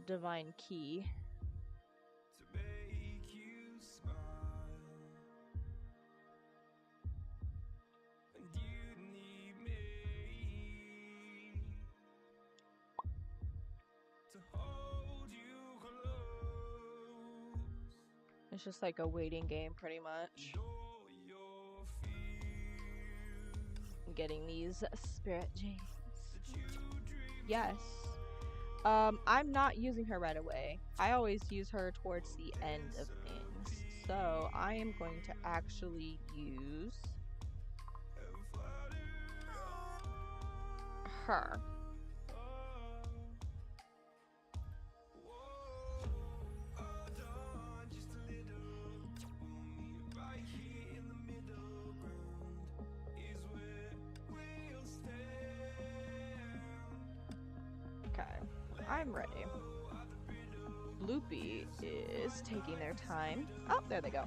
divine key. It's just like a waiting game, pretty much. Getting these spirit gems. Yes. I'm not using her right away. I always use her towards the end of things. So I am going to actually use her. I'm ready. Loopy is taking their time. Oh, there they go.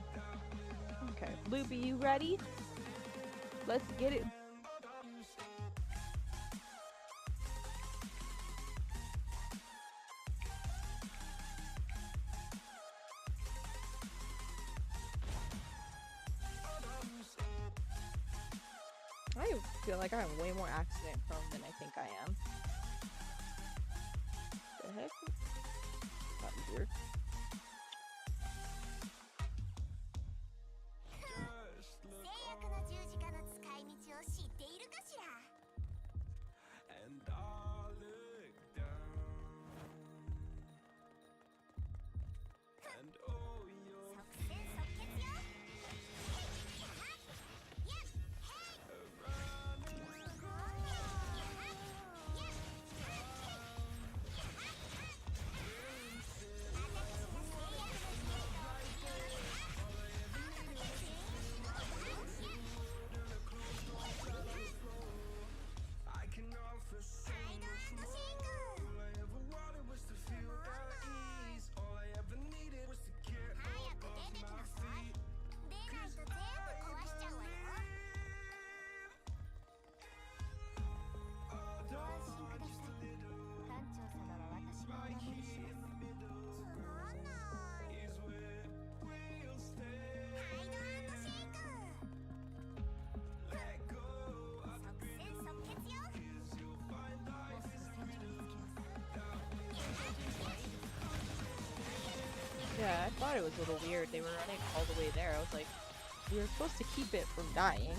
Okay, Loopy, you ready? Let's get it. I feel like I'm way more accident prone than I think I am. The heck? That was weird. Yeah, I thought it was a little weird. They were running all the way there. I was like, we were supposed to keep it from dying.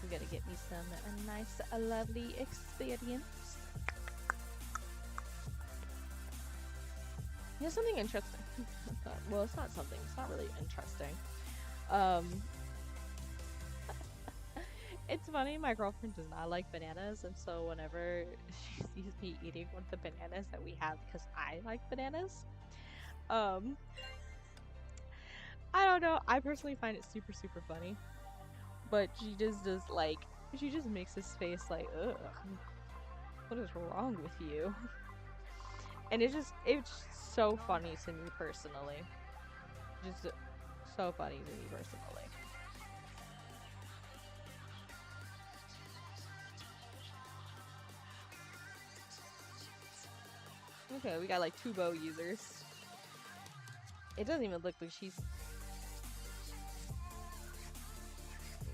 So gotta get me a nice, lovely experience. Here's something interesting. Well, it's not something. It's not really interesting. It's funny. My girlfriend does not like bananas, and so whenever she sees me eating one of the bananas that we have, because I like bananas, I don't know. I personally find it super, super funny. But she just does like, she just makes this face like, ugh, what is wrong with you? And it's so funny to me personally. Just so funny to me personally. Okay, we got like 2 bow users. It doesn't even look like she's...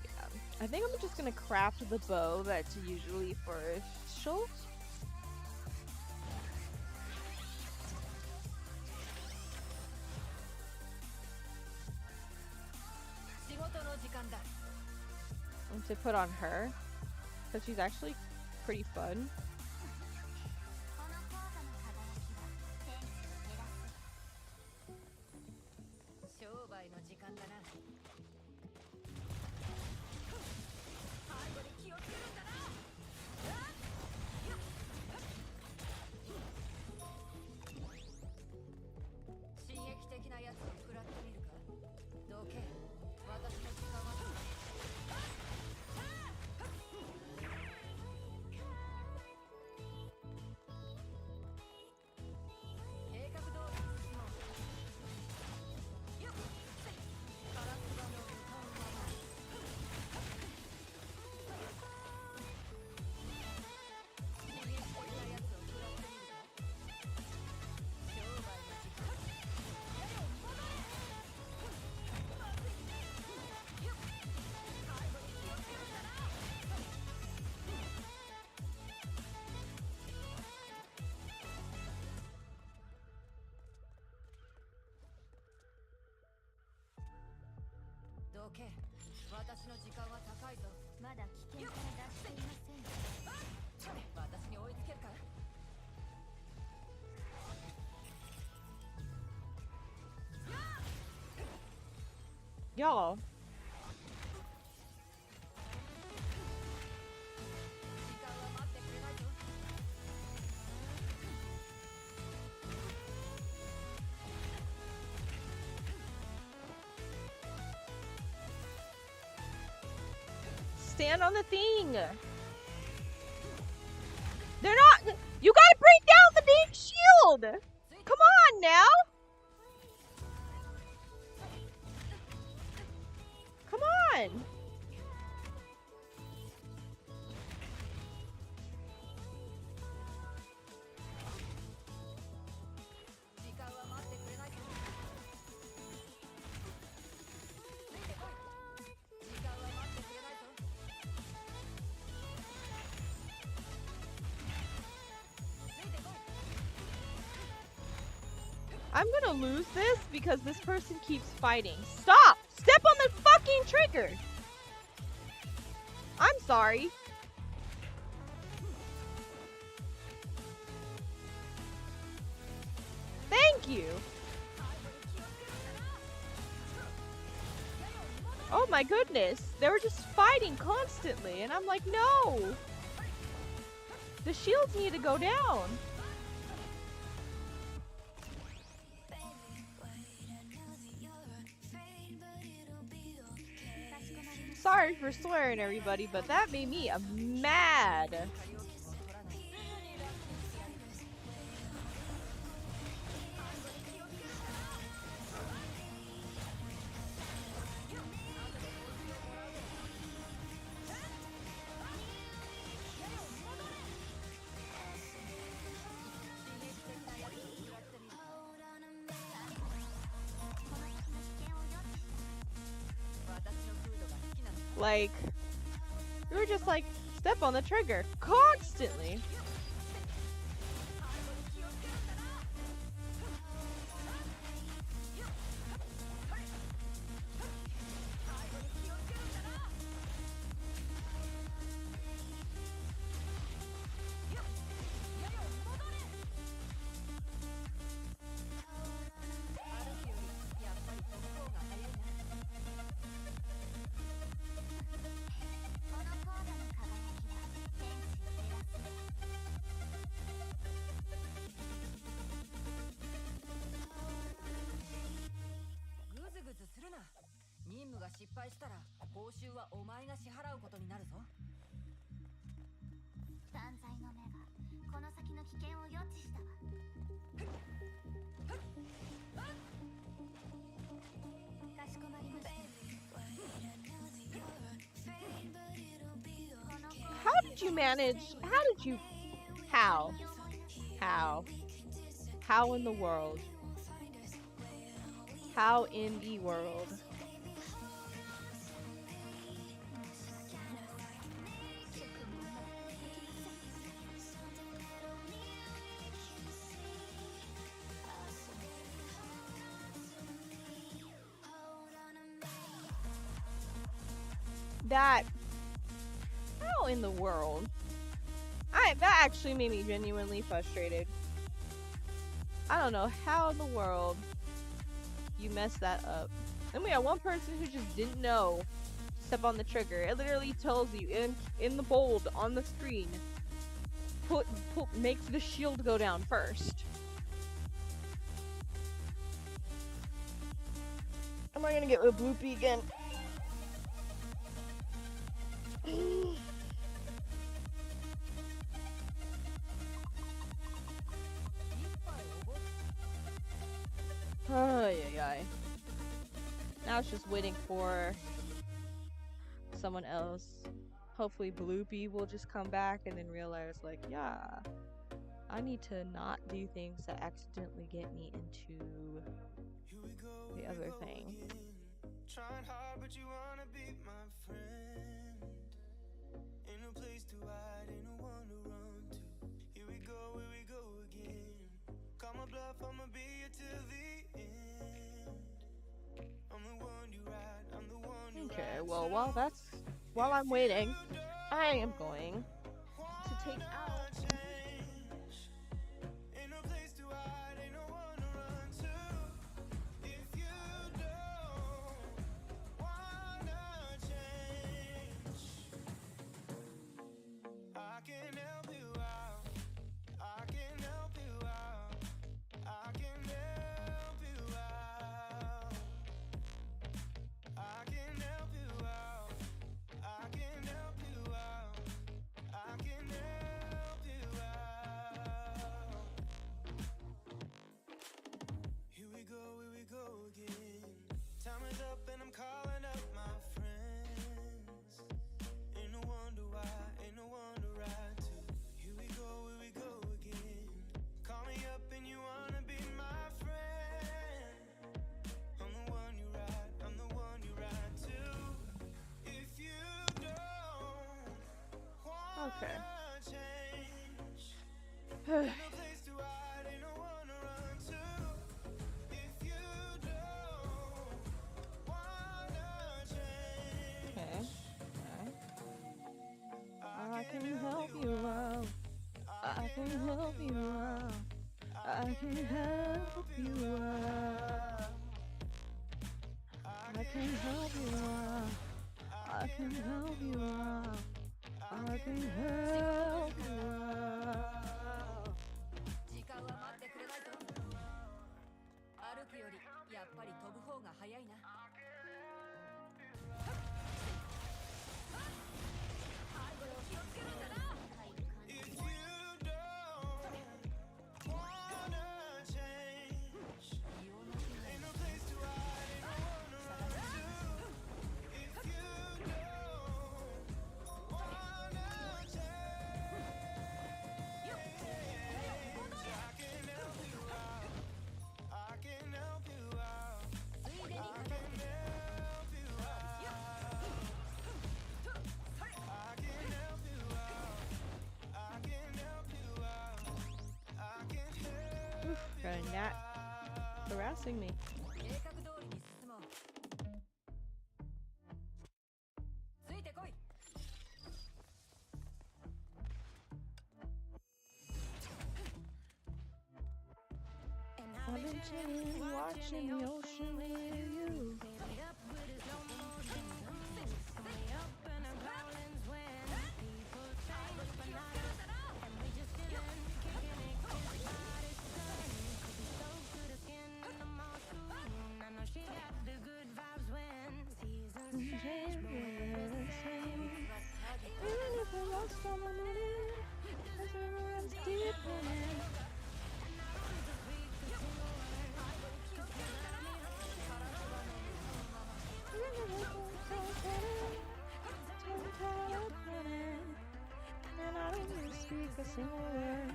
Yeah. I think I'm just gonna craft the bow that's usually for Shul. To put on her, because she's actually pretty fun. Y'all. Stand on the thing. They're not. You gotta bring down the damn shield! Come on now! Come on! I'm gonna lose this because this person keeps fighting. Stop! Step on the fucking trigger! I'm sorry. Thank you. Oh my goodness. They were just fighting constantly and I'm like, no! The shields need to go down. Sorry for swearing, everybody, but that made me mad. Like, we were just like, step on the trigger constantly. How did you manage? How? How in the world? How in the world? How in the world? That actually made me genuinely frustrated. I don't know how in the world you messed that up. Then we had one person who just didn't know to step on the trigger. It literally tells you in the bold on the screen, make the shield go down first. Am I gonna get with Bloopy again? Ay. Now it's just waiting for someone else. Hopefully Bloopy will just come back and then realize, like, yeah, I need to not do things that accidentally get me into the other thing. Trying hard, but you wanna be my friend. Ain't no place to hide, ain't no one to run to. Here we go again. Call my bluff, I'ma be here till the end. I'm the one you ride, I'm the one you ride. Okay, well, while I'm waiting, I am going to take out. Okay. Okay. I can help you out. I can help you out. I can help you out. I can help you out. I can help you out. I can help you out. 時間は待ってくれないぞ。歩くよりやっぱり飛ぶ方が早いな。背後を気をつけるんだな。Got a gnat harassing me. 計画通りに進もう。ついてこい。I've been chilling, watching the ocean with you. Even if I lost all my money, as I runs deep in it. And I don't even speak a single word,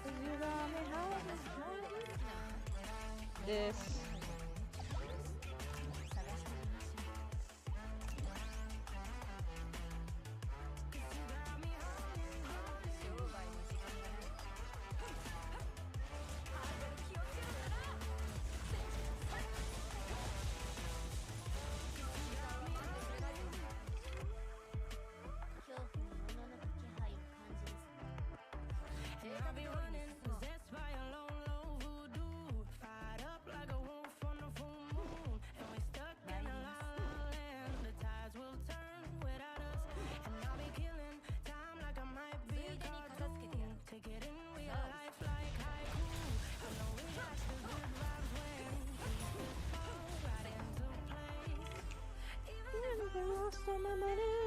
'cause you got me howling. This. I'll be running, possessed by a lone low voodoo. Fired up like a wolf on the full moon. And we're stuck in a la la land. The tides will turn without us. And I'll be killing time like I might be a cartoon. Take it in real life like haiku. I know we got the good vibes when pieces fall right into place. Even if I lost all my money,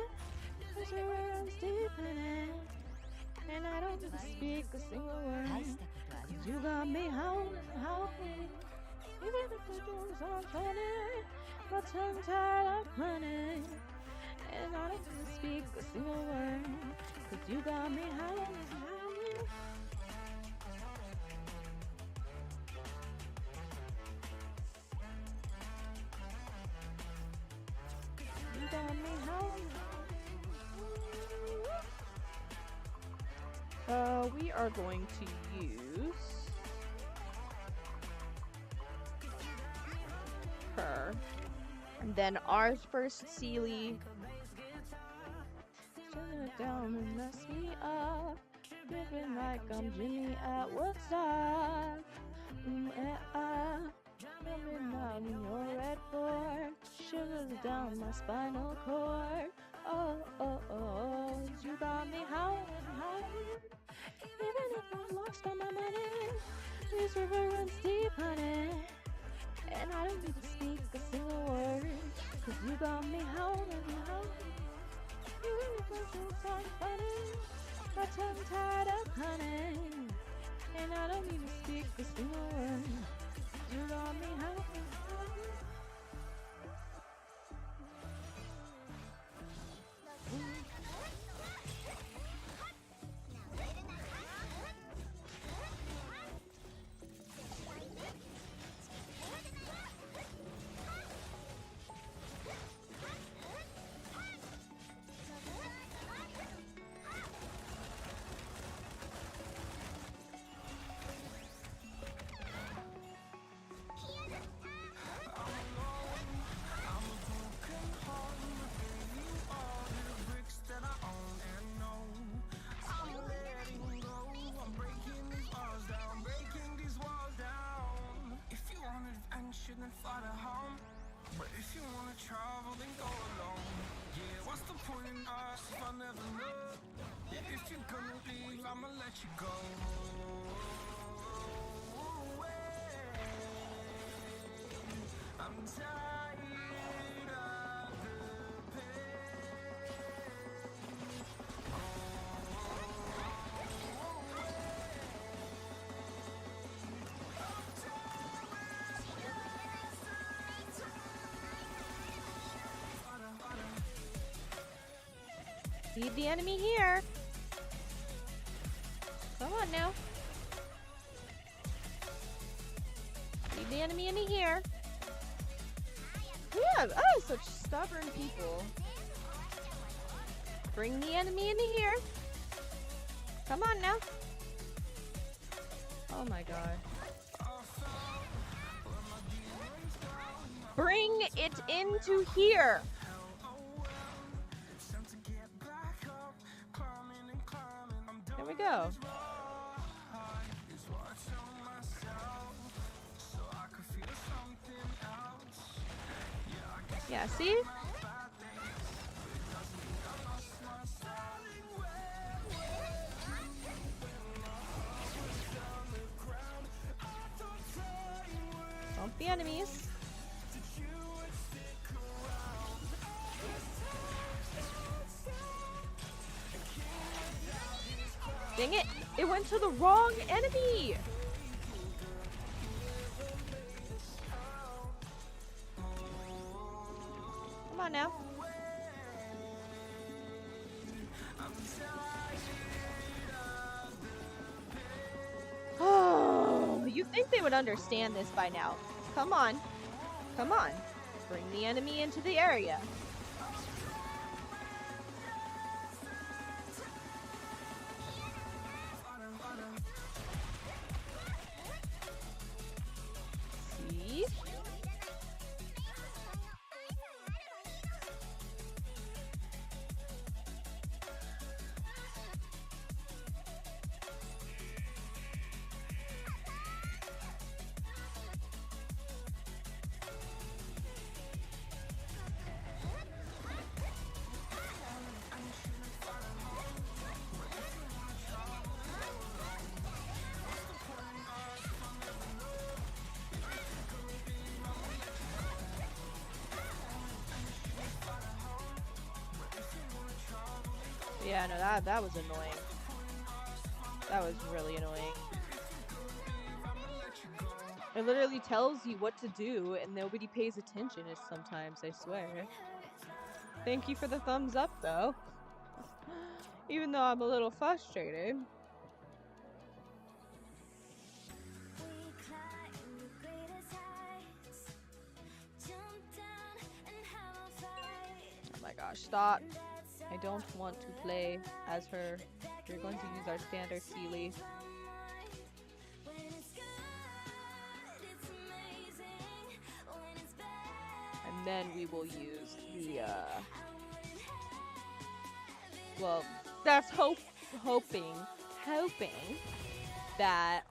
as I runs deep in it. And I don't even speak a single word, 'cause you got me howling, howling. Even if the doors are turning, my tongue tied up running. And I don't even speak a single word, 'cause you got me howling, howling. You got me howling. We are going to use her. And then ours first, Sealy. Shut it down and mess me up. Living like I'm Jimmy at Woodstock. Jumping out in your red board. Shivers down my spinal cord. Oh, oh, oh, you got me howling, howling. Even if I lost all my money, this river runs deep, honey. And I don't need to speak a single word, 'cause you got me howling, howling. Even if my jokes aren't funny, my tongue tied up, honey. And I don't need to speak a single word, 'cause you got me howling, howling. Need the enemy here. Come on now. Need the enemy in here. Yeah, oh, such stubborn people. Bring the enemy in here. Come on now. Oh my god. Bring it into here. There we go. Yeah, see? Don't be enemies. Dang it! It went to the wrong enemy! Come on now. Oh, you'd think they would understand this by now. Come on. Come on. Bring the enemy into the area. See? Yeah, no, that was annoying. That was really annoying. It literally tells you what to do and nobody pays attention sometimes, I swear. Thank you for the thumbs up, though. Even though I'm a little frustrated. Oh my gosh, stop. I don't want to play as her. We're going to use our standard Sealy. And then we will use the, well, that's hoping that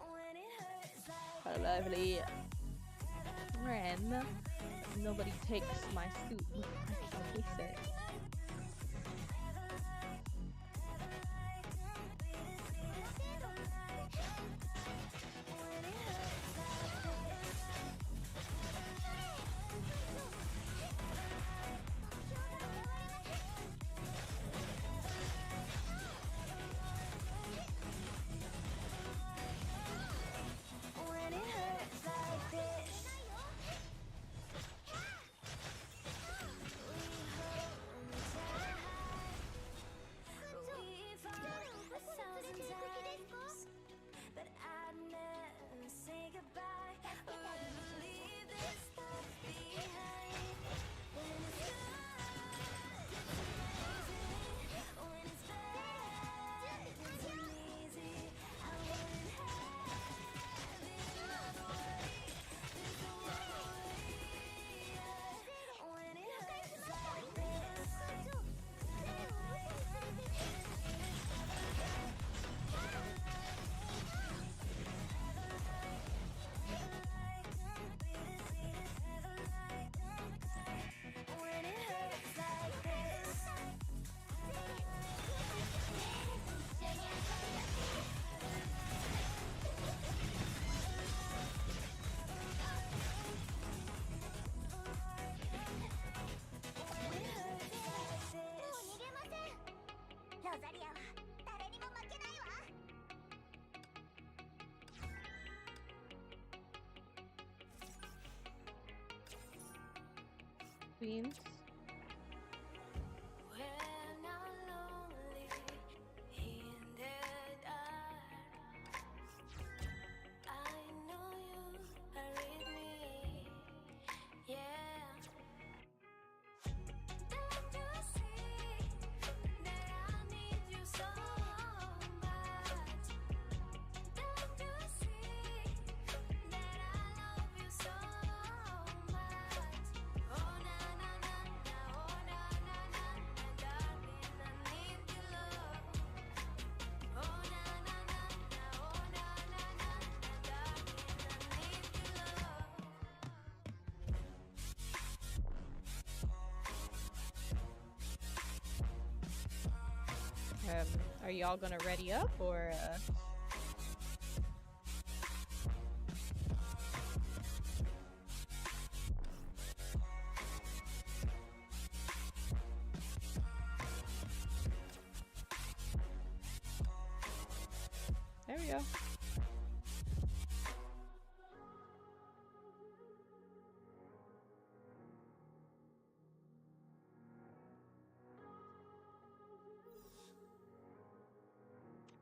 our lovely Ren, nobody takes my suit. I can't fix it. ザリアは誰にも負けないわ。 Queens. When I'm lonely in the dark, I know you are with me. Yeah. Don't you see that I need you so much? Don't you see that I love you so much? Oh na na na na, oh na na na na, darling, I need your love. Oh na na na na, oh na na na na, darling, I need your love. Are y'all gonna ready up or There we go.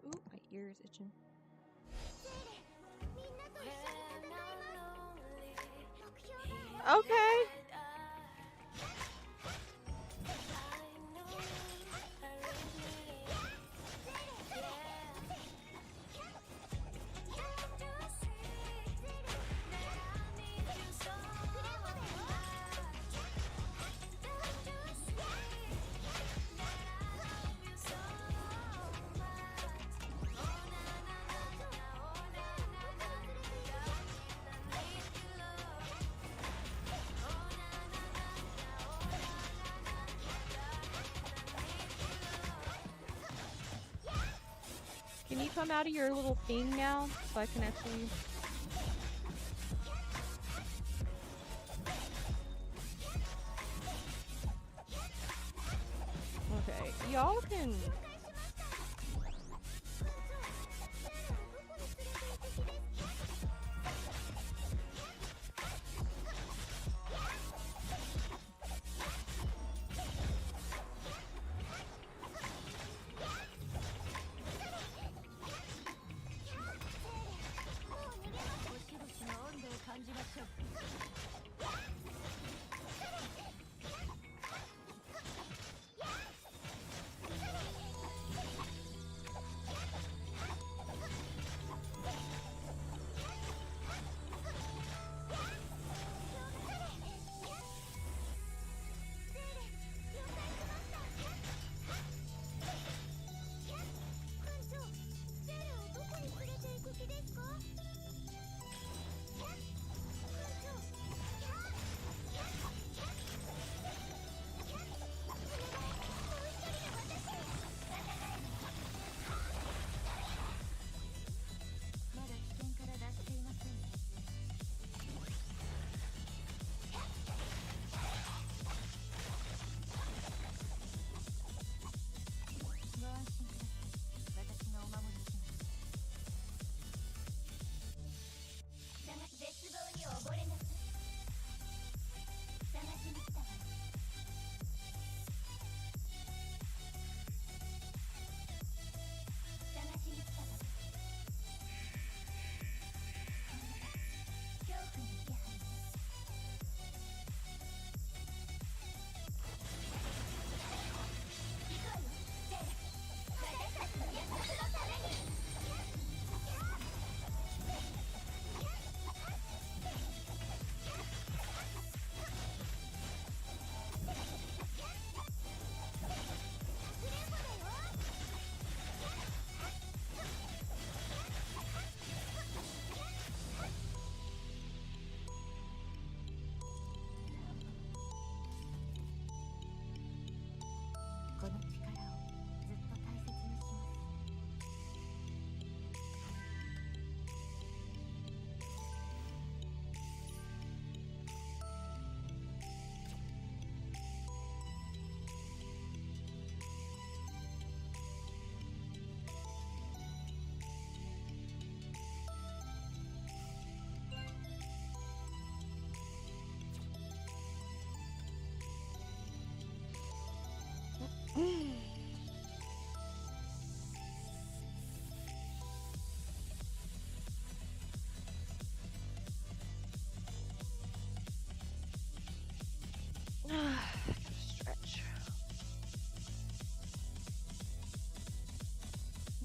Ooh, my ear is itching. Okay. Can you come out of your little thing now so I can actually... Okay, y'all can...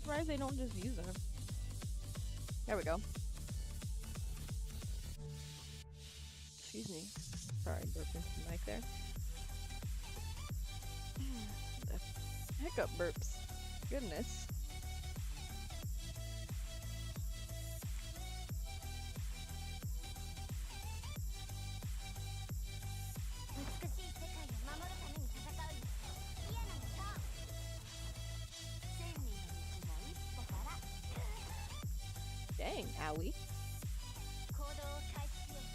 surprised they don't just use them. There we go. Excuse me. Sorry, burped into the mic there. The hiccup burps. Goodness. 美しい世界を守るために戦う嫌なのさ千人の道も一歩から Dang, Owie. 行動を開始しよう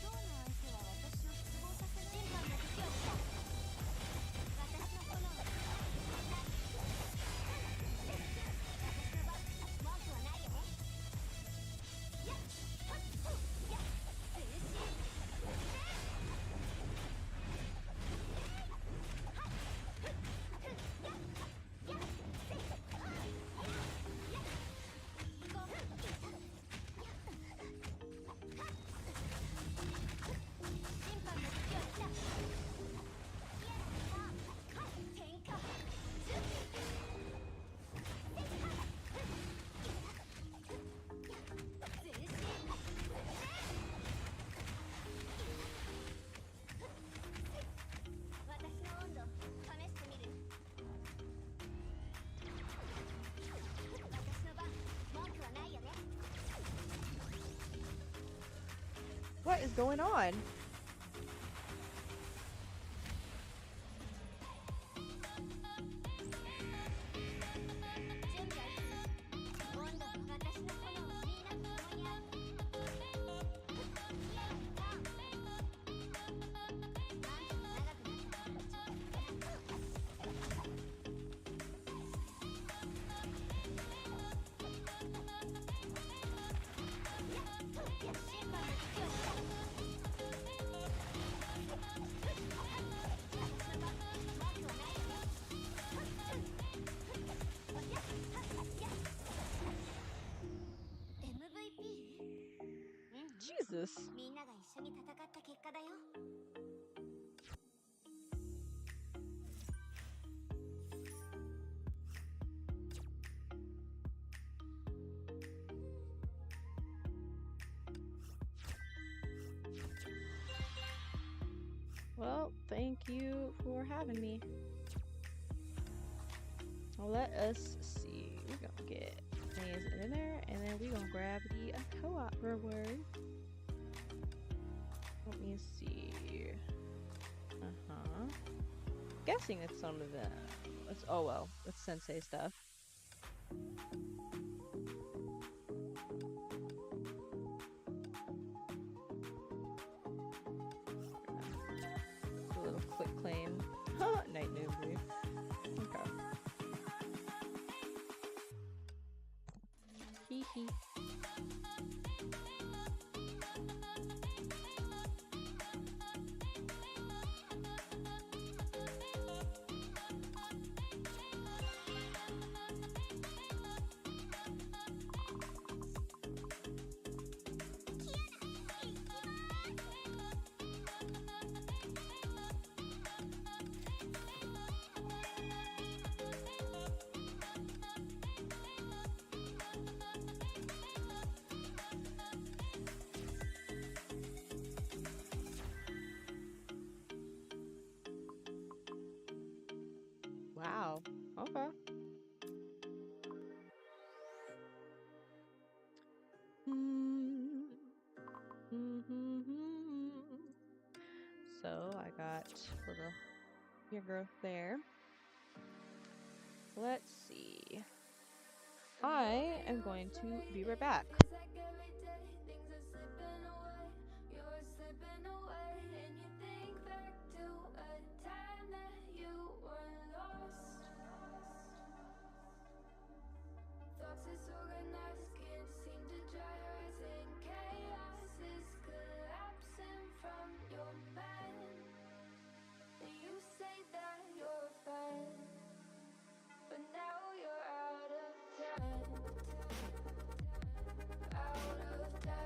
今日の相手は私を失望させない審判の時を来た私の炎を私の番文句はないよねやっはっほっやっ推進審判の時は来た嫌なのさ天下全身私の温度試してみる私の番文句はないよね What is going on? 準備はいい温度私の炎みんなと共にある嫌なのさなんとか長くなった審判の時は来た私の番文句はないよね MVP? Jesus. みんなが一緒に戦った結果だよ Well, thank you for having me. Let us see. We're gonna get these in there, and then we're gonna grab the co-op reward. Let me see. Guessing it's some of them. It's oh well, it's sensei stuff. A little quick claim. Night newbie. Okay. Hee hee. Wow. Okay. So I got little hair growth there. Let's see. I am going to be right back. It's like every day things are slipping away. You're slipping away, and you think back to a time that you were lost. Thoughts disorganized, can't seem to dry your eyes, and chaos is collapsing from your mind. And you say that you're fine, but now you're out of time. Out of time.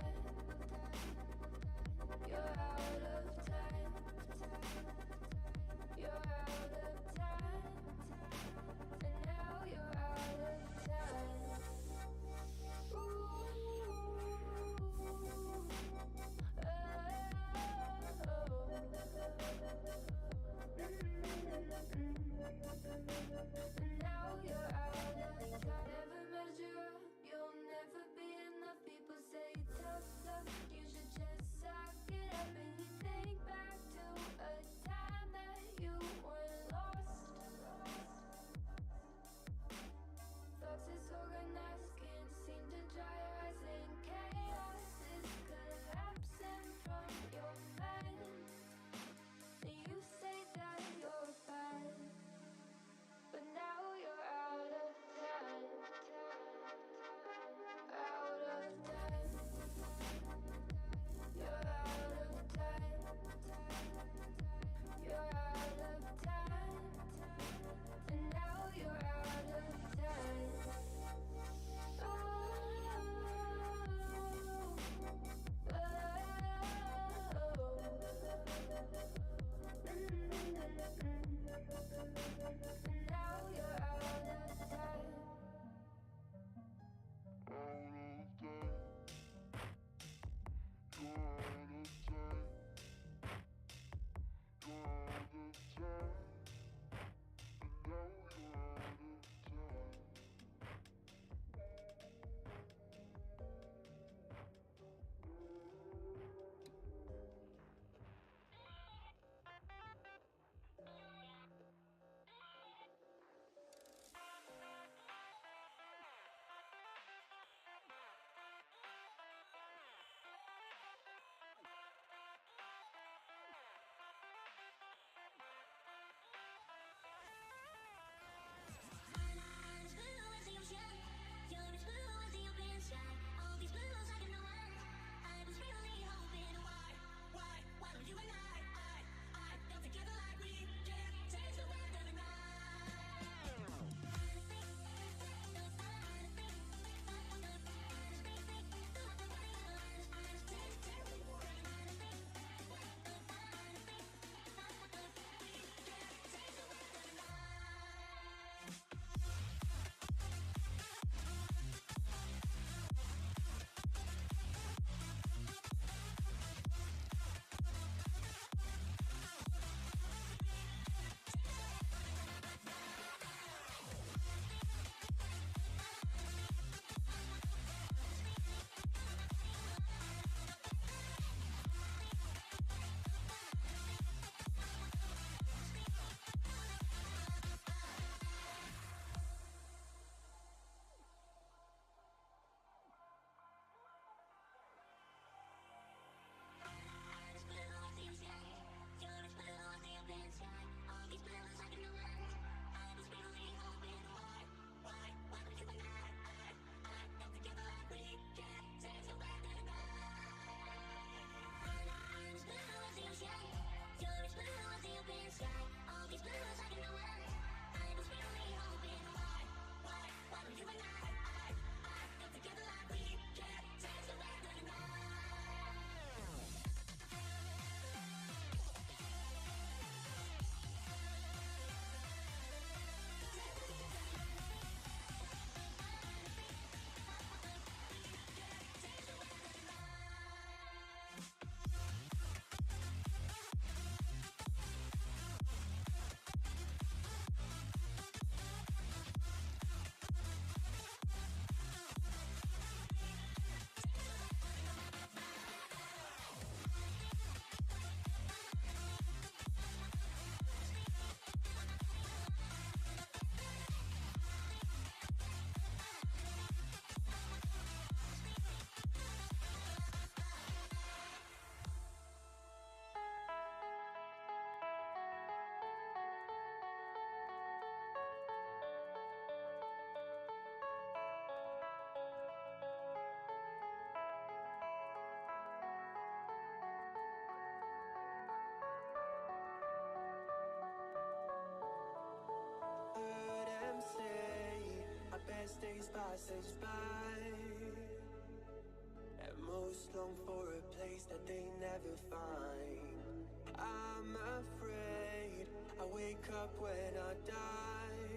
long for a place that they never find. I'm afraid I wake up when I die,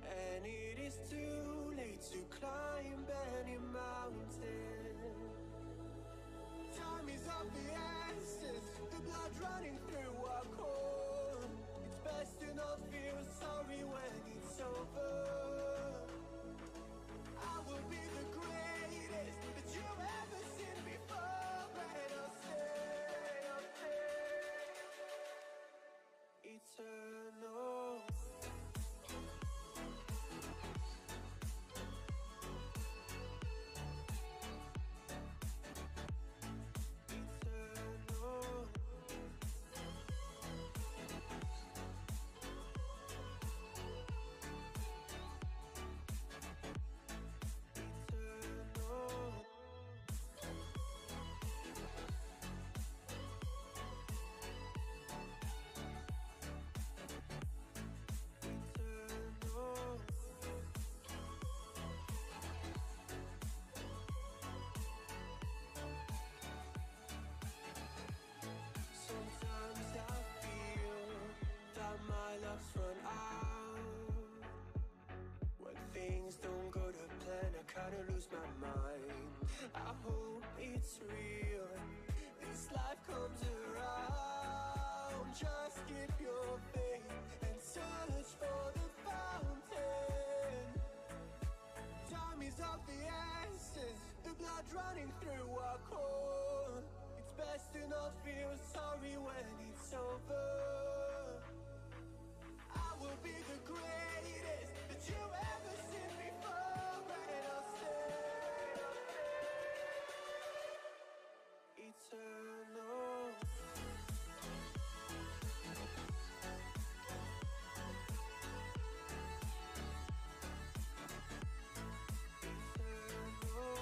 and it is too late to climb any mountain. Time is of the essence, the blood running through our core. It's best to not feel sorry when it's over. I will be the greatest that you've ever seen before, and I'll stay eternal. Sometimes I feel that my love's run out. When things don't go to plan, I kinda lose my mind. I hope it's real, this life comes around. Just keep your faith and search for the fountain. Time is of the essence, the blood running through our core. It's best to not feel sorry when it's over. I will be the greatest that you've ever seen before, and I'll stay eternal. Eternal.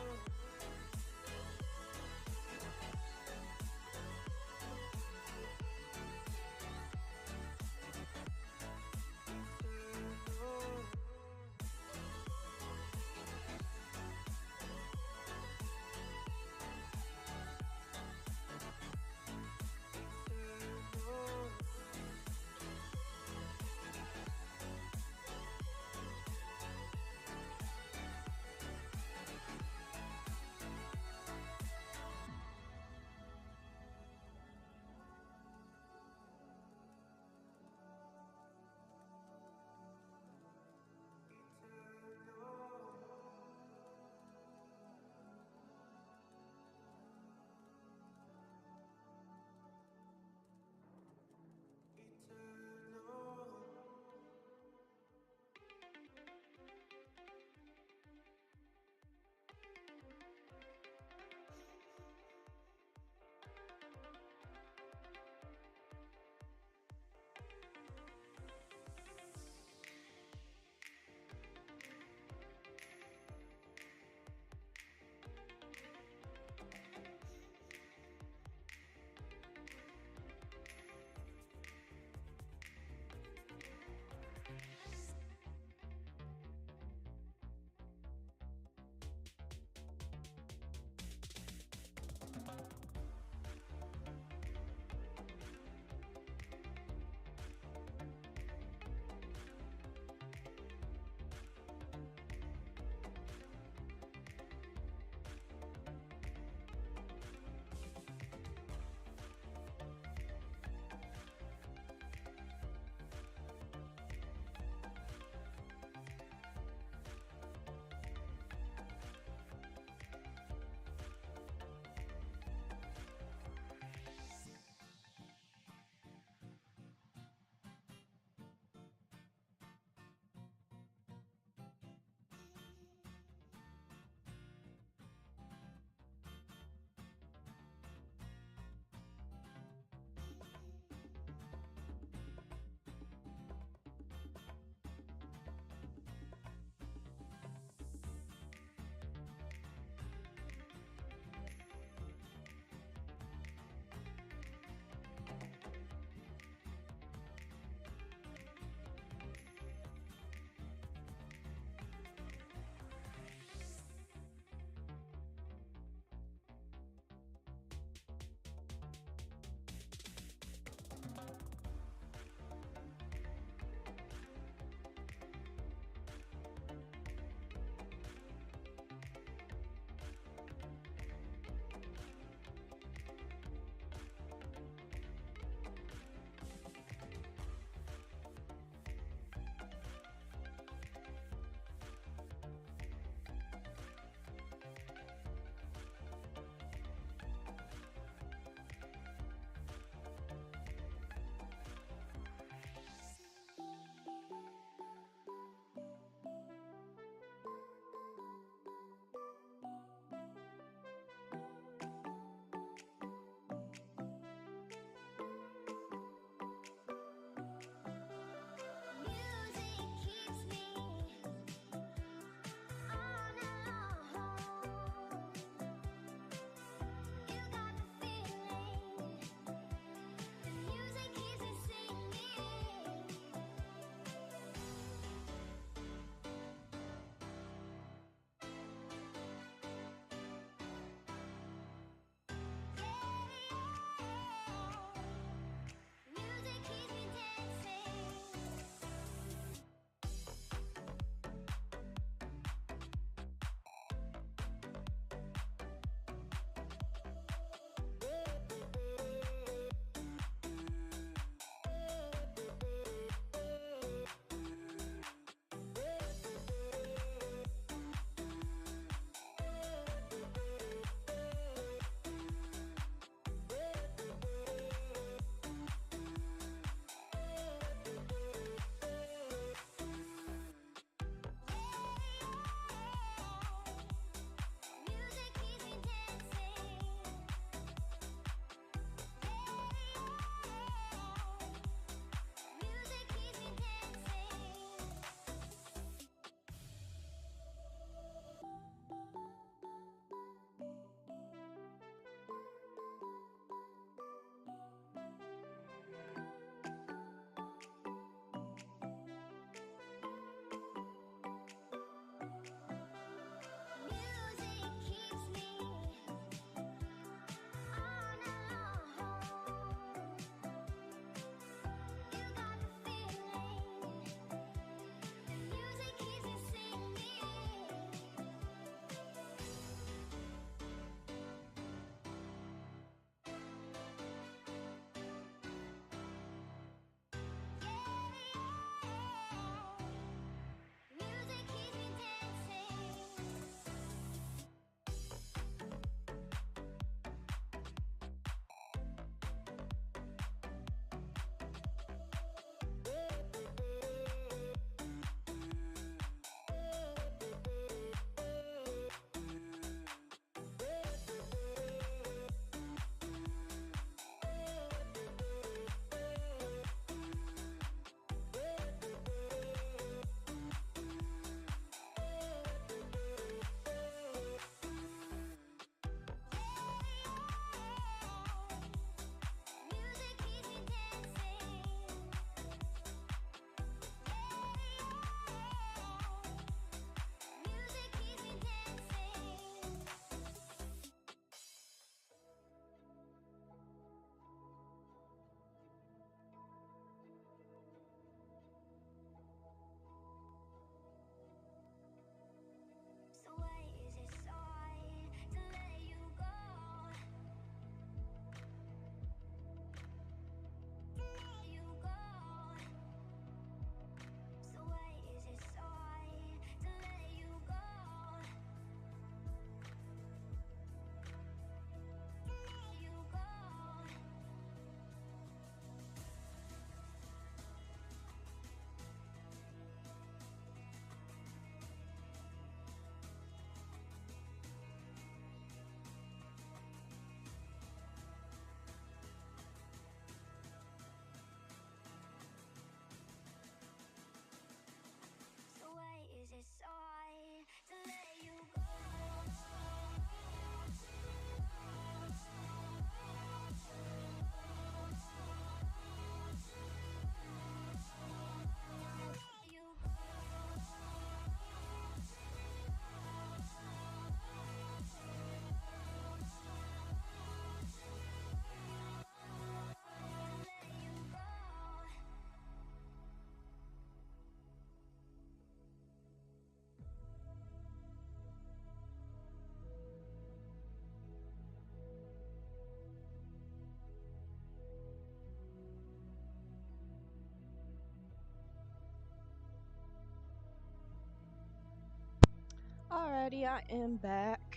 Alrighty, I am back.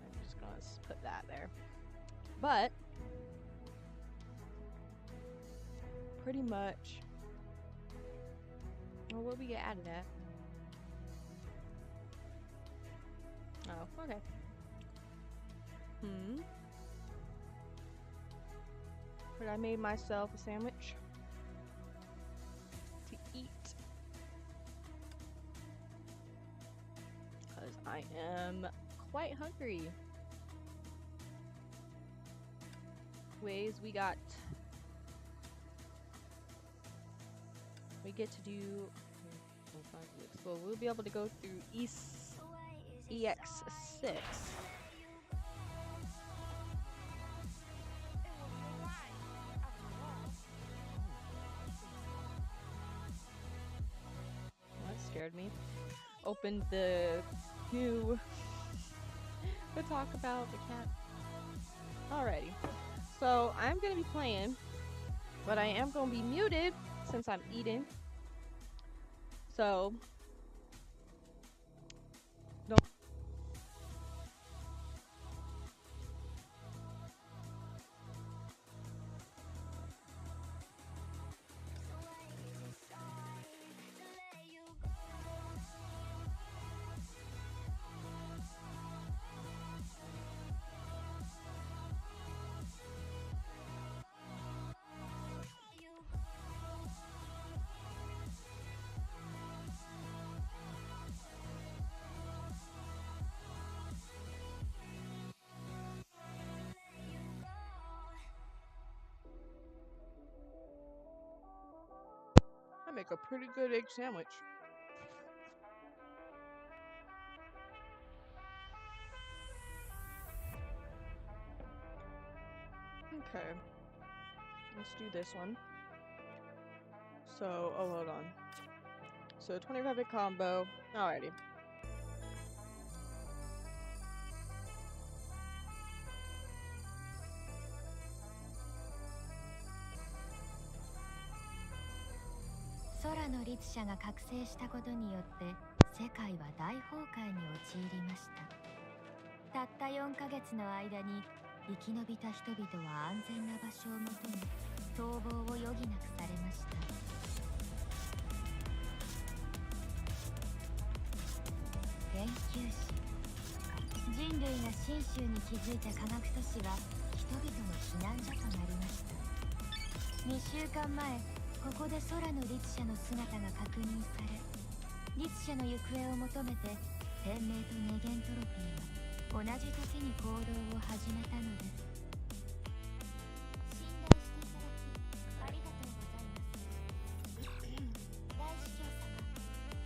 I'm just gonna put that there. But pretty much, well, what we get out of that? Oh, okay. But I made myself a sandwich to eat because I am quite hungry. Ways we get to do. Well, we'll be able to go through EX6. That scared me. Opened the new to talk about the cat. Alrighty. So I'm gonna be playing, but I am gonna be muted since I'm eating. So don't. I make a pretty good egg sandwich. Okay. Let's do this one. So, oh, hold on. So, 25-bit combo. Alrighty.空の律者が覚醒したことによって世界は大崩壊に陥りました。たった4ヶ月の間に生き延びた人々は安全な場所を求め逃亡を余儀なくされました。研究士、人類が真宗に築いた科学都市は人々の避難所となりました。2週間前、ここで空の律者の姿が確認され、律者の行方を求めて天命とネゲントロピーは同じ時に行動を始めたのです。信頼していただきありがとうございます。大司教様、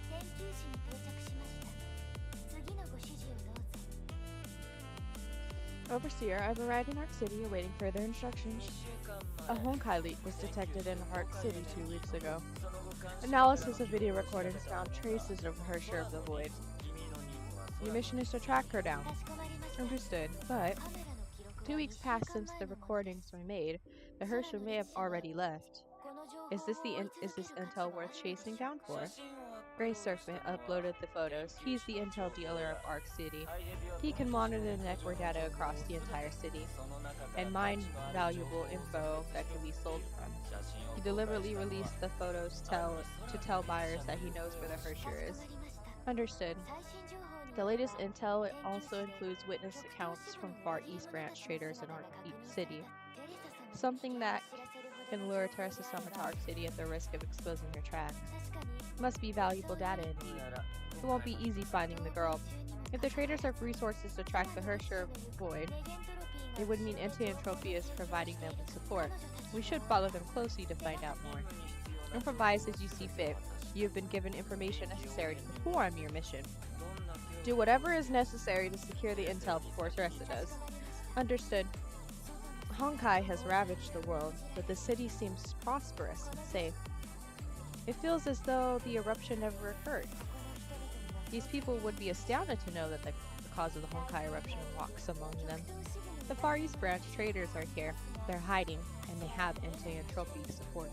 研究士に到着しました。次のご指示をどうぞ。Overseer, I've arrived in Ark City awaiting further instructions. A Honkai leak was detected in Ark City 2 weeks ago. Analysis of video recordings found traces of Hersher of the Void. Your mission is to track her down. Understood, but 2 weeks passed since the recordings were made. The Hersher may have already left. Is this intel worth chasing down for? Grey Serpent uploaded the photos. He's the intel dealer of Ark City. He can monitor the network data across the entire city and mine valuable info that can be sold from. He deliberately released the photos to tell buyers that he knows where the Hersher is. Understood. The latest intel also includes witness accounts from Far East branch traders in Ark City. Something that can lure Teresa Sama to Ark City at the risk of exposing her tracks. Must be valuable data indeed. It won't be easy finding the girl. If the traders have resources to track the Hersher Void, it would mean Entropy is providing them with support. We should follow them closely to find out more. Improvise as you see fit. You have been given information necessary to perform your mission. Do whatever is necessary to secure the intel before Teresa does. Understood. Honkai has ravaged the world, but the city seems prosperous and safe. It feels as though the eruption never occurred. These people would be astounded to know that the cause of the Honkai eruption walks among them. The Far East branch traders are here. They're hiding, and they have anti-entropy support.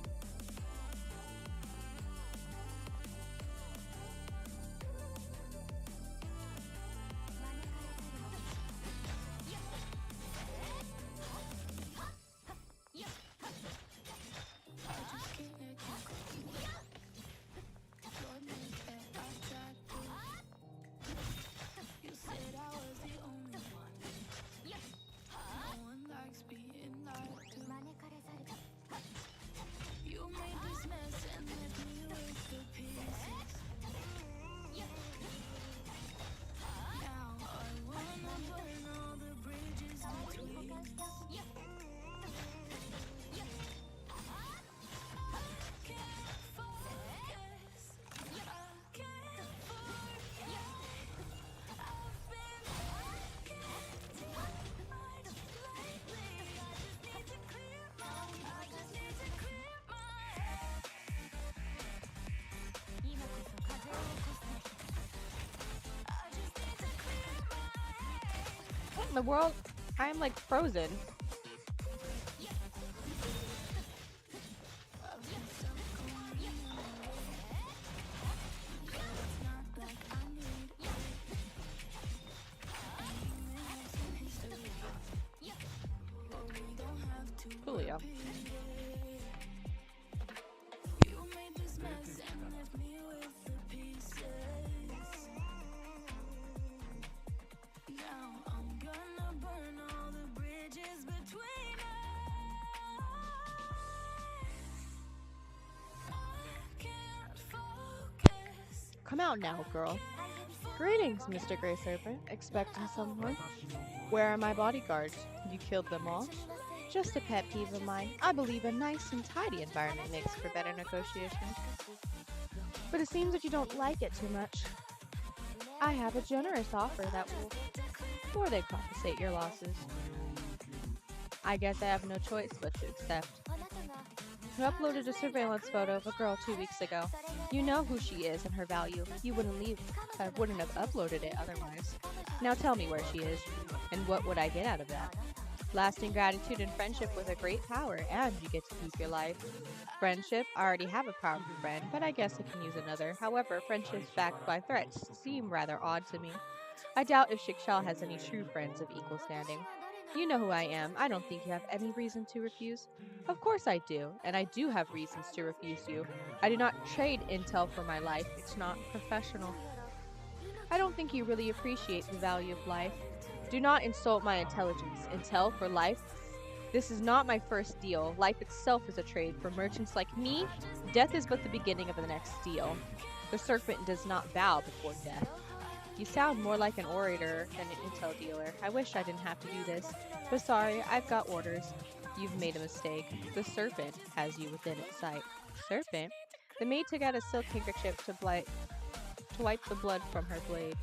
The world, I am like frozen. Coolio. Come out now, girl. Greetings, Mr. Grey Serpent. Expecting someone? Where are my bodyguards? You killed them all? Just a pet peeve of mine. I believe a nice and tidy environment makes for better negotiation. But it seems that you don't like it too much. I have a generous offer that will more than compensate your losses. I guess I have no choice but to accept. You uploaded a surveillance photo of a girl 2 weeks ago. You know who she is and her value. You wouldn't have uploaded it otherwise. Now tell me where she is, and what would I get out of that? Lasting gratitude and friendship with a great power, and you get to keep your life. Friendship? I already have a powerful friend, but I guess I can use another. However, friendships backed by threats seem rather odd to me. I doubt if Shikshal has any true friends of equal standing. You know who I am. I don't think you have any reason to refuse. Of course I do, and I do have reasons to refuse you. I do not trade intel for my life. It's not professional. I don't think you really appreciate the value of life. Do not insult my intelligence. Intel for life? This is not my first deal. Life itself is a trade. For merchants like me, death is but the beginning of the next deal. The serpent does not bow before death. You sound more like an orator than an intel dealer. I wish I didn't have to do this. But sorry, I've got orders. You've made a mistake. The serpent has you within its sight. Serpent? The maid took out a silk handkerchief to wipe the blood from her blade.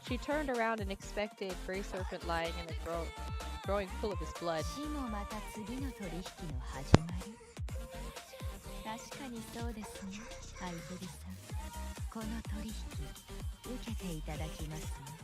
She turned around and expected Grey Serpent lying in a growing full of his blood. 受けていただきますね。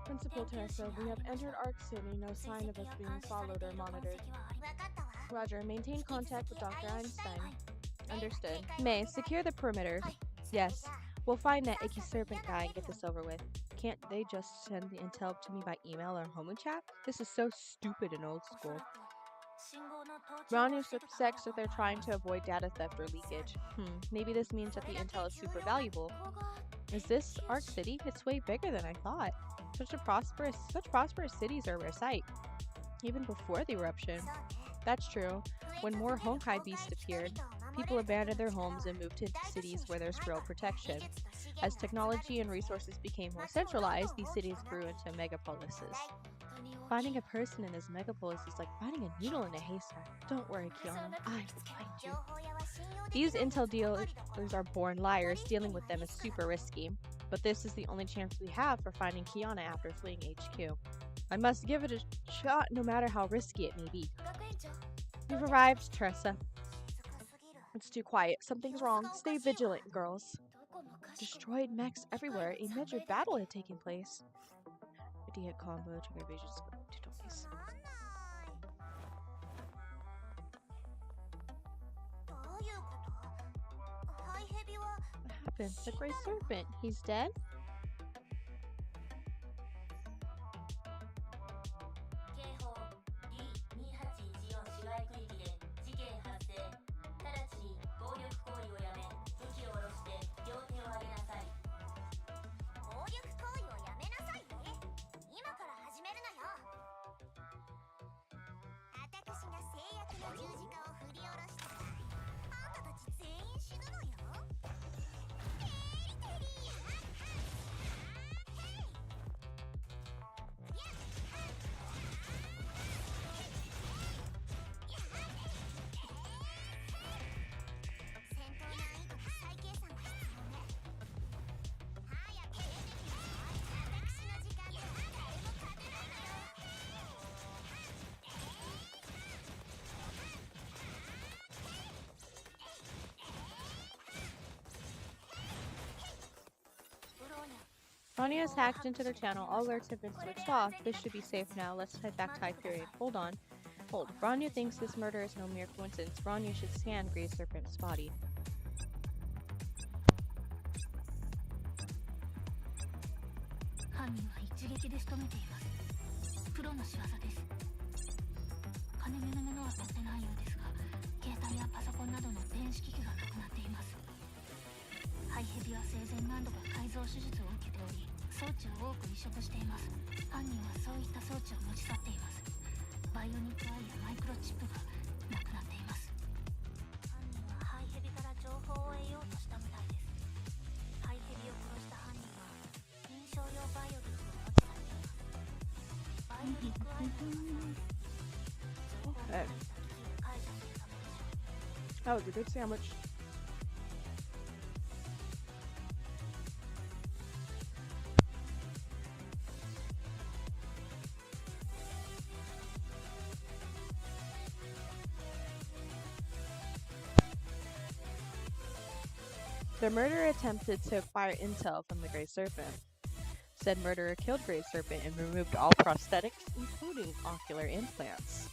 Principal Teresa, we have entered Arc City. No sign of us being followed or monitored. Roger, maintain contact with Dr. Einstein. Understood. May, secure the perimeter. Yes. We'll find that icky serpent guy and get this over with. Can't they just send the intel to me by email or homo chat? This is so stupid and old school. Ranu suspects that they're trying to avoid data theft or leakage. Maybe this means that the intel is super valuable. Is this Arc City? It's way bigger than I thought. Such prosperous cities are a rare sight, even before the eruption. That's true. When more Honkai beasts appeared, people abandoned their homes and moved to cities where there's real protection. As technology and resources became more centralized, these cities grew into megapolises. Finding a person in this megapolis is like finding a needle in a haystack. Don't worry, Kiana, I will find you. These intel dealers are born liars. Dealing with them is super risky. But this is the only chance we have for finding Kiana after fleeing HQ. I must give it a shot no matter how risky it may be. You've arrived, Teresa. It's too quiet. Something's wrong. Stay vigilant, girls. Destroyed mechs everywhere. A major battle had taken place. Idiot combo. Trigger vision scope. Tutorials. What happened? The Grey Serpent. He's dead? Bronya has hacked into their channel. All alerts have been switched off. This should be safe now. Let's head back to Hyperion. Hold on. Hold. Bronya thinks this murder is no mere coincidence. Bronya should scan Grey Serpent's body. 犯人は一撃で仕留めています。プロの仕業です。金目のものは取ってないようですが、携帯やパソコンなどの電子機器がなくなっています。ハイヘビは生前何度か改造手術を受けており、装置を多く移植しています。犯人はそういった装置を持ち去っています。バイオニックアイやマイクロチップがなくなっています。犯人はハイヘビから情報を得ようとしたみたいです。ハイヘビを殺した犯人は認証用バイオリックを持ち去っています。バイオリックアイは Okay. That was a good sandwich. The murderer attempted to acquire intel from the Grey Serpent. Said murderer killed Grey Serpent and removed all prosthetics, including ocular implants.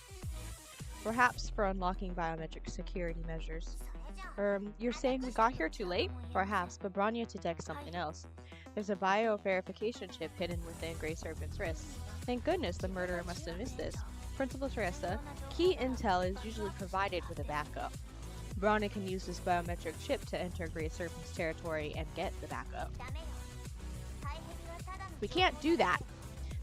Perhaps for unlocking biometric security measures. You're saying we got here too late? Perhaps, but Bronya detects something else. There's a bio-verification chip hidden within Grey Serpent's wrist. Thank goodness the murderer must have missed this. Principal Teresa, key intel is usually provided with a backup. Bronya can use this biometric chip to enter Grey Serpent's territory and get the backup. We can't do that.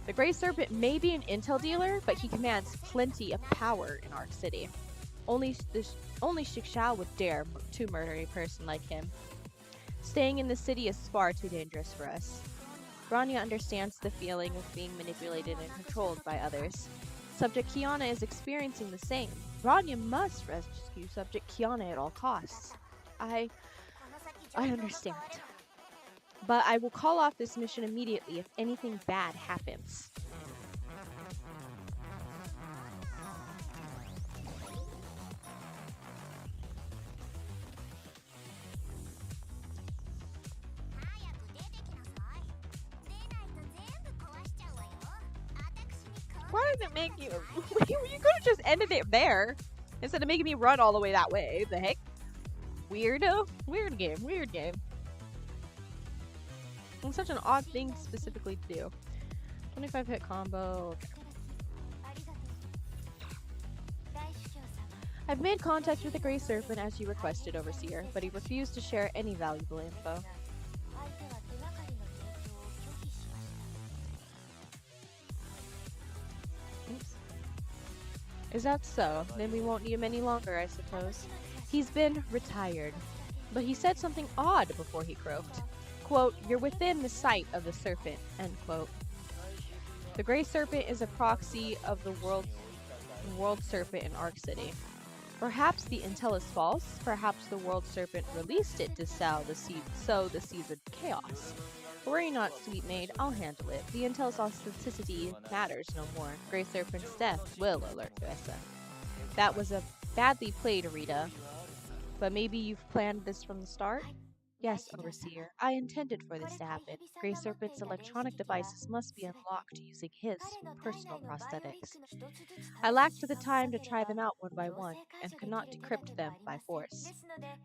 The Grey Serpent may be an intel dealer, but he commands plenty of power in Arc City. Only Shikshao would dare to murder a person like him. Staying in the city is far too dangerous for us. Bronya understands the feeling of being manipulated and controlled by others. Subject Kiana is experiencing the same. Bronya must rescue Subject Kiana at all costs. I understand. But I will call off this mission immediately if anything bad happens. Why does it make you... you could have just ended it there instead of making me run all the way that way. The heck? Weirdo? Weird game. Weird game. It's such an odd thing specifically to do. 25 hit combo. Okay. I've made contact with the Grey Serpent as you requested, Overseer, but he refused to share any valuable info. Oops. Is that so? Then we won't need him any longer, I suppose. He's been retired. But he said something odd before he croaked. Quote, "You're within the sight of the serpent," end quote. The Grey Serpent is a proxy of the world serpent in Arc City. Perhaps the intel is false. Perhaps the world serpent released it to sow the seeds of chaos. Worry not, sweet maid. I'll handle it. The intel's authenticity matters no more. Grey Serpent's death will alert Teresa. That was a badly played, Arita. But maybe you've planned this from the start? Yes, Overseer. I intended for this to happen. Grey Serpent's electronic devices must be unlocked using his personal prosthetics. I lacked the time to try them out one by one, and could not decrypt them by force.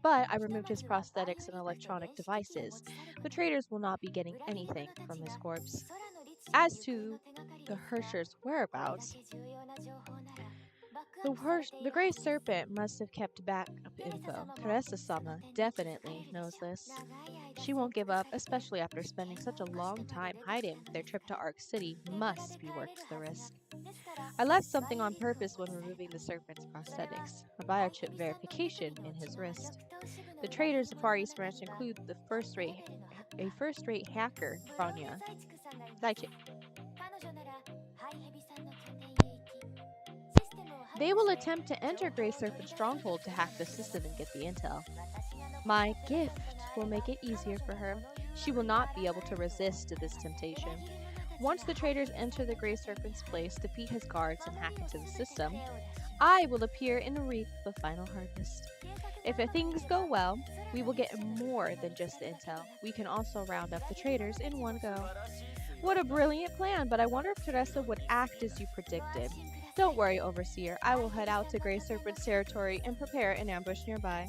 But I removed his prosthetics and electronic devices. The traders will not be getting anything from his corpse. As to the Hersher's whereabouts, the Grey Serpent must have kept backup info. Teresa-sama definitely knows this. She won't give up, especially after spending such a long time hiding. Their trip to Arc City must be worth the risk. I left something on purpose when removing the Serpent's prosthetics, a biochip verification in his wrist. The traders of Far East Branch include a first-rate hacker, Bronya. Daichi. They will attempt to enter Grey Serpent's stronghold to hack the system and get the intel. My gift will make it easier for her. She will not be able to resist this temptation. Once the traders enter the Grey Serpent's place, defeat his guards, and hack into the system, I will appear and reap the final harvest. If things go well, we will get more than just the intel. We can also round up the traders in one go. What a brilliant plan, but I wonder if Teresa would act as you predicted. Don't worry, Overseer. I will head out to Grey Serpent's territory and prepare an ambush nearby.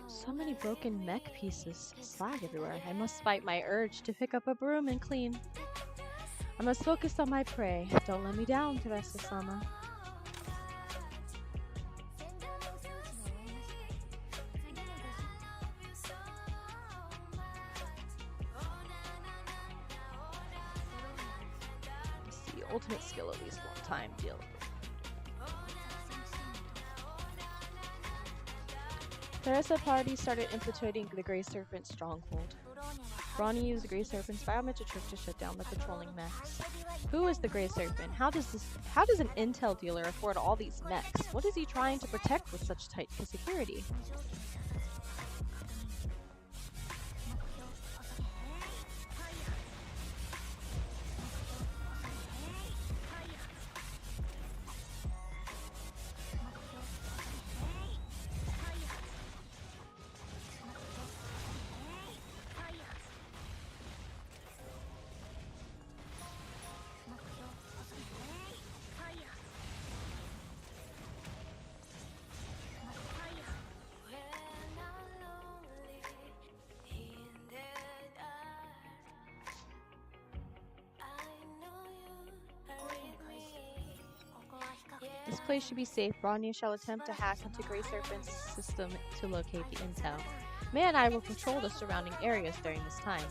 So many broken mech pieces. Slag everywhere. I must fight my urge to pick up a broom and clean. I must focus on my prey. Don't let me down, Teresa-sama. It's the ultimate skill of these one-time deal. Teresa party started infiltrating the Grey Serpent's stronghold. Ronnie used the Grey Serpent's biometric trick to shut down the patrolling mechs. Who is the Grey Serpent? How does an intel dealer afford all these mechs? What is he trying to protect with such tight security? This place should be safe. Bronya shall attempt to hack into Grey Serpent's system to locate the intel. May and I will patrol the surrounding areas during this time.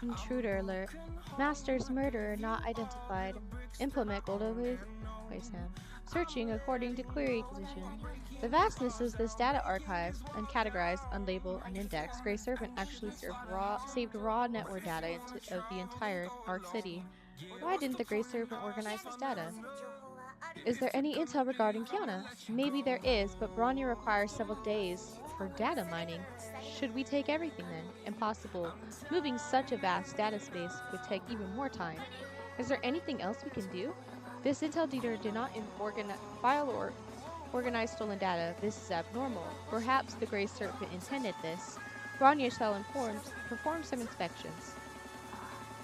Intruder alert. Master's murderer not identified. Implement Goldaway's Waysam. Searching according to query position. The vastness of this data archive, uncategorized, unlabeled, unindexed, Grey Serpent actually saved raw network data of the entire Arc City. Why didn't the Grey Serpent organize this data? Is there any intel regarding Kiana? Maybe there is, but Bronya requires several days for data mining. Should we take everything then? Impossible. Moving such a vast data space would take even more time. Is there anything else we can do? This intel dealer did not file or organize stolen data. This is abnormal. Perhaps the Grey Serpent intended this. Bronya shall perform some inspections.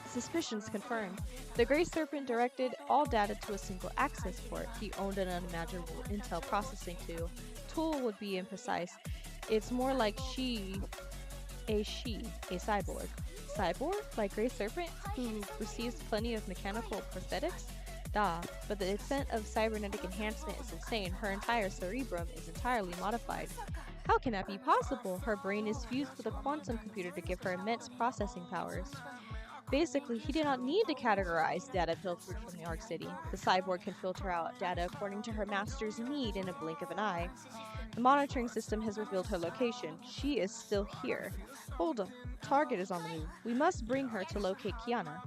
Suspicions confirmed. The Grey Serpent directed all data to a single access port. He owned an unimaginable intel processing tool would be imprecise. It's more like a cyborg. Cyborg? Like Grey Serpent, who receives plenty of mechanical prosthetics? But the extent of cybernetic enhancement is insane. Her entire cerebrum is entirely modified. How can that be possible? Her brain is fused with a quantum computer to give her immense processing powers. Basically, he did not need to categorize data filtered from the Arc City. The cyborg can filter out data according to her master's need in a blink of an eye. The monitoring system has revealed her location. She is still here. Hold on. Target is on the move. We must bring her to locate Kiana.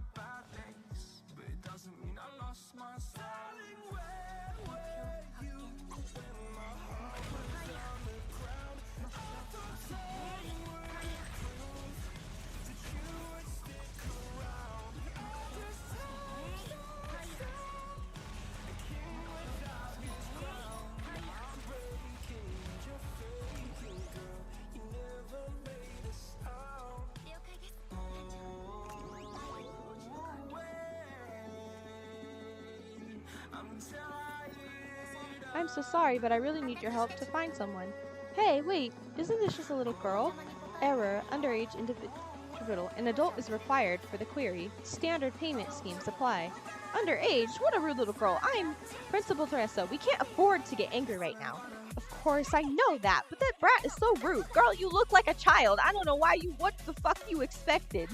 I'm so sorry, but I really need your help to find someone. Hey, wait, isn't this just a little girl? Error, underage individual. An adult is required for the query. Standard payment schemes apply. Underage? What a rude little girl. I'm Principal Teresa. We can't afford to get angry right now. Of course, I know that, but that brat is so rude. Girl, you look like a child. I don't know what the fuck you expected.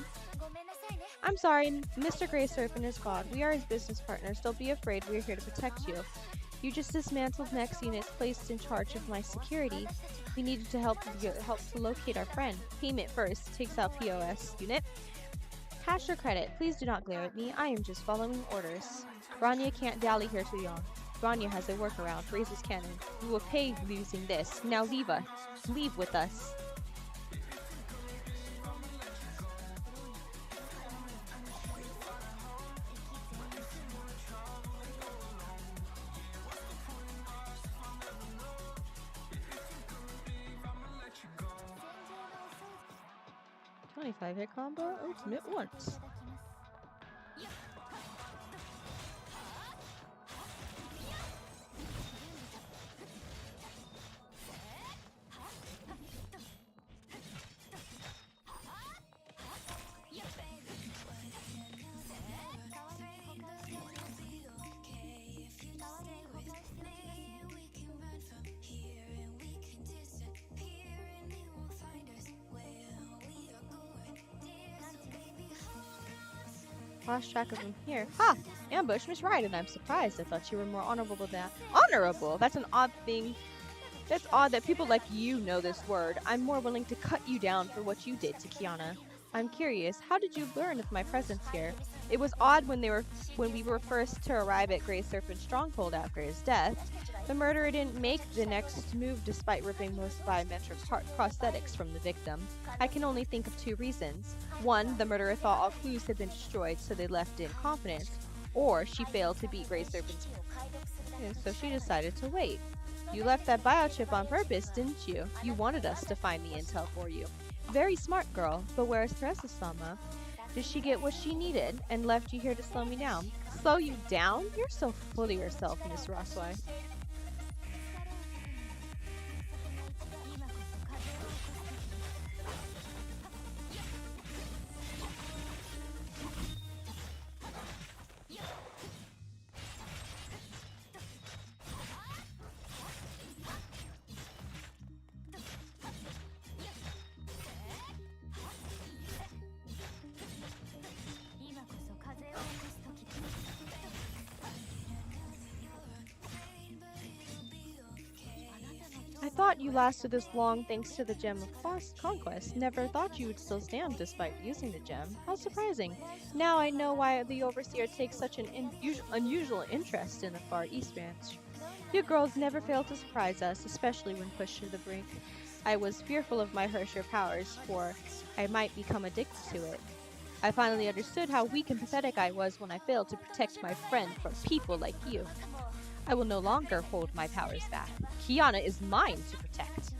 I'm sorry, Mr. Grey Serpent is God. We are his business partners. Don't be afraid. We are here to protect you. You just dismantled Next units placed in charge of my security. We needed to help to locate our friend. Payment first. Takes out POS unit. Cash or credit. Please do not glare at me. I am just following orders. Bronya can't dally here too long. Bronya has a workaround. Raises cannon. We will pay using this. Now leave us. Leave with us. Hit combo, ultimate once. Lost track of him here. Ha! Ambush, Miss Ryden. I'm surprised. I thought you were more honorable than that. Honorable? That's an odd thing. That's odd that people like you know this word. I'm more willing to cut you down for what you did to Kiana. I'm curious, how did you learn of my presence here? It was odd when we were first to arrive at Grey Serpent's stronghold after his death. The murderer didn't make the next move despite ripping most biometric prosthetics from the victim. I can only think of two reasons. One, the murderer thought all clues had been destroyed, so they left in confidence. Or she failed to beat Grey Serpent's so she decided to wait. You left that biochip on purpose, didn't you? You wanted us to find the intel for you. Very smart girl, but where's Teresa-sama? Did she get what she needed and left you here to slow me down? Slow you down? You're so full of yourself, Miss Rossway. thought you lasted this long thanks to the Gem of Conquest. Never thought you would still stand despite using the gem. How surprising. Now I know why the Overseer takes such an unusual interest in the Far East branch. You girls never fail to surprise us, especially when pushed to the brink. I was fearful of my harsher powers, for I might become addicted to it. I finally understood how weak and pathetic I was when I failed to protect my friend from people like you. I will no longer hold my powers back. Kiana is mine to protect.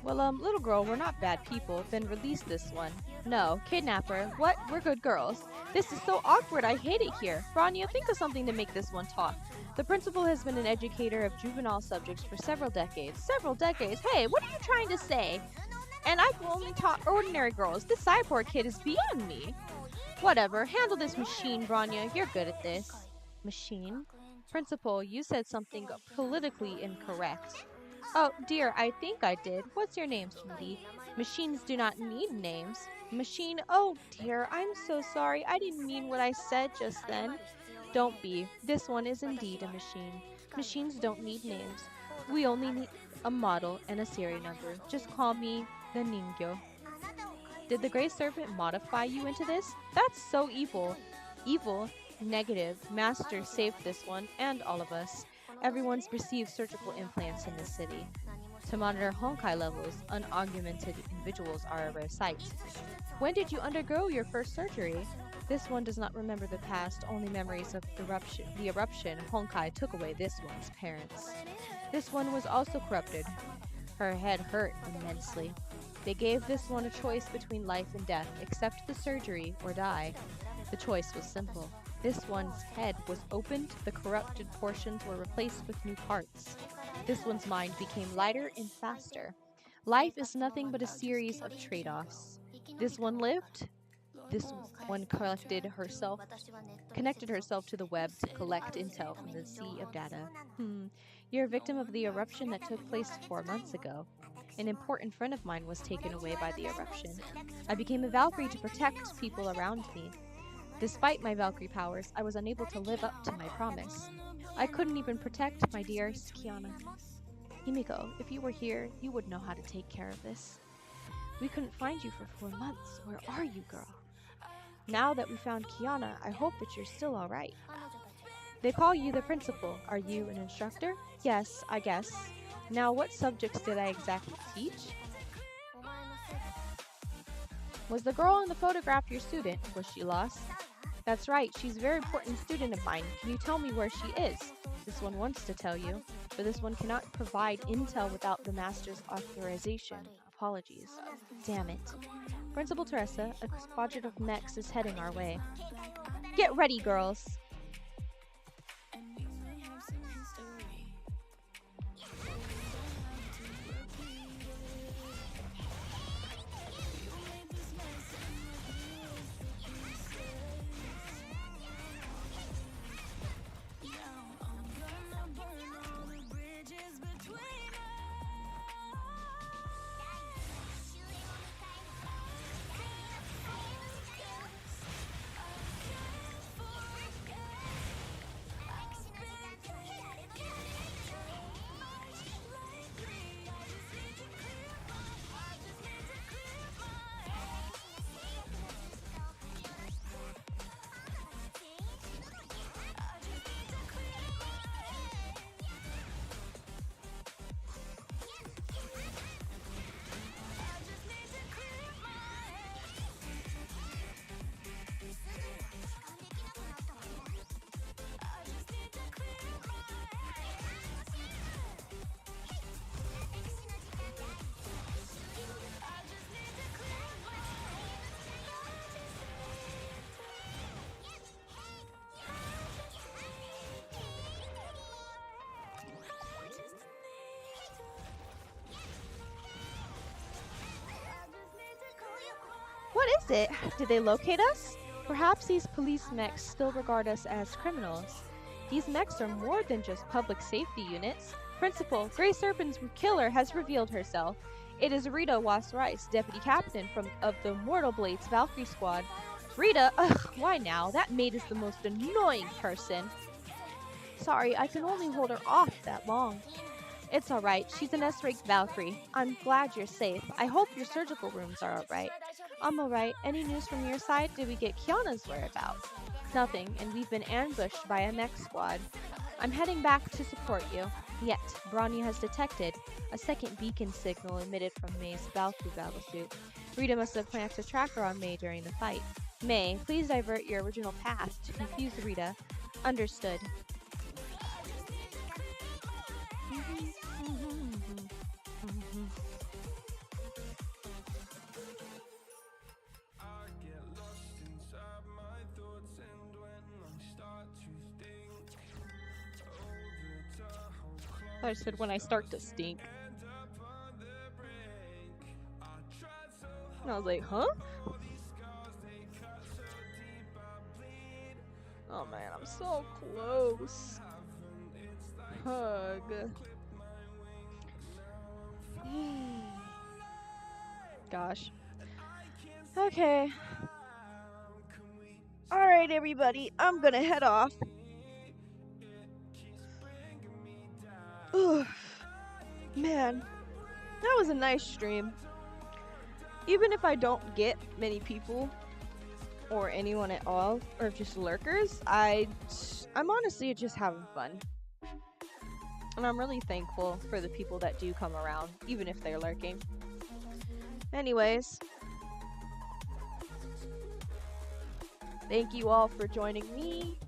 Well, little girl, we're not bad people. Then release this one. No, kidnapper. What? We're good girls. This is so awkward. I hate it here. Rania, think of something to make this one talk. The principal has been an educator of juvenile subjects for several decades. Several decades? Hey, what are you trying to say? And I've only taught ordinary girls. This cyborg kid is beyond me. Whatever. Handle this machine, Rania. You're good at this. Machine? Principal, you said something politically incorrect. Oh, dear, I think I did. What's your name, sweetie? Machines do not need names. Machine, oh dear, I'm so sorry. I didn't mean what I said just then. Don't be. This one is indeed a machine. Machines don't need names. We only need a model and a serial number. Just call me the Ningyo. Did the Gray Serpent modify you into this? That's so evil. Evil? Negative. Master saved this one and all of us. Everyone's received surgical implants in this city. To monitor Honkai levels, unaugmented individuals are a rare sight. When did you undergo your first surgery? This one does not remember the past, only memories of the eruption Honkai took away this one's parents. This one was also corrupted. Her head hurt immensely. They gave this one a choice between life and death, accept the surgery or die. The choice was simple. This one's head was opened, the corrupted portions were replaced with new parts. This one's mind became lighter and faster. Life is nothing but a series of trade-offs. This one lived. This one connected herself to the web to collect intel from the sea of data. You're a victim of the eruption that took place 4 months ago. An important friend of mine was taken away by the eruption. I became a Valkyrie to protect people around me. Despite my Valkyrie powers, I was unable to live up to my promise. I couldn't even protect my dear Kiana. Himiko, if you were here, you would know how to take care of this. We couldn't find you for 4 months. Where are you, girl? Now that we found Kiana, I hope that you're still alright. They call you the principal. Are you an instructor? Yes, I guess. Now, what subjects did I exactly teach? Was the girl in the photograph your student? Was she lost? That's right, she's a very important student of mine. Can you tell me where she is? This one wants to tell you, but this one cannot provide intel without the master's authorization. Apologies. Damn it. Principal Teresa, a squadron of mechs is heading our way. Get ready, girls! What is it? Did they locate us? Perhaps these police mechs still regard us as criminals. These mechs are more than just public safety units. Principal, Grey Serpent's killer has revealed herself. It is Rita Wasrice, deputy captain of the Mortal Blades Valkyrie Squad. Rita? Ugh, why now? That maid is the most annoying person. Sorry, I can only hold her off that long. It's alright, she's an S-rank Valkyrie. I'm glad you're safe. I hope your surgical rooms are alright. I'm alright. Any news from your side? Did we get Kiona's whereabouts? Nothing, and we've been ambushed by a mech squad. I'm heading back to support you. Yet, Brawny has detected a second beacon signal emitted from May's Valkyrie battlesuit. Rita must have planned to track her on May during the fight. May, please divert your original path to confuse Rita. Understood. I said when I start to stink. And I was like, huh? Oh man, I'm so close. Hug. Gosh. Okay. Alright, everybody. I'm gonna head off. Ugh. Man, that was a nice stream. Even if I don't get many people or anyone at all, or just lurkers, I'm honestly just having fun. And I'm really thankful for the people that do come around, even if they're lurking. Anyways, thank you all for joining me.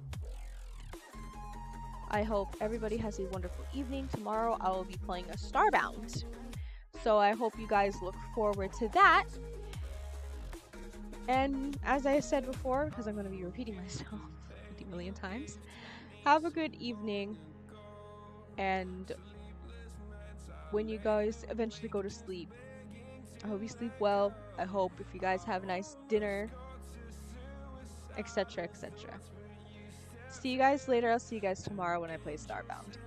I hope everybody has a wonderful evening. Tomorrow I will be playing a Starbound. So I hope you guys look forward to that. And as I said before, because I'm going to be repeating myself 50 million times, have a good evening. And when you guys eventually go to sleep, I hope you sleep well. I hope if you guys have a nice dinner, etc., etc. See you guys later. I'll see you guys tomorrow when I play Starbound.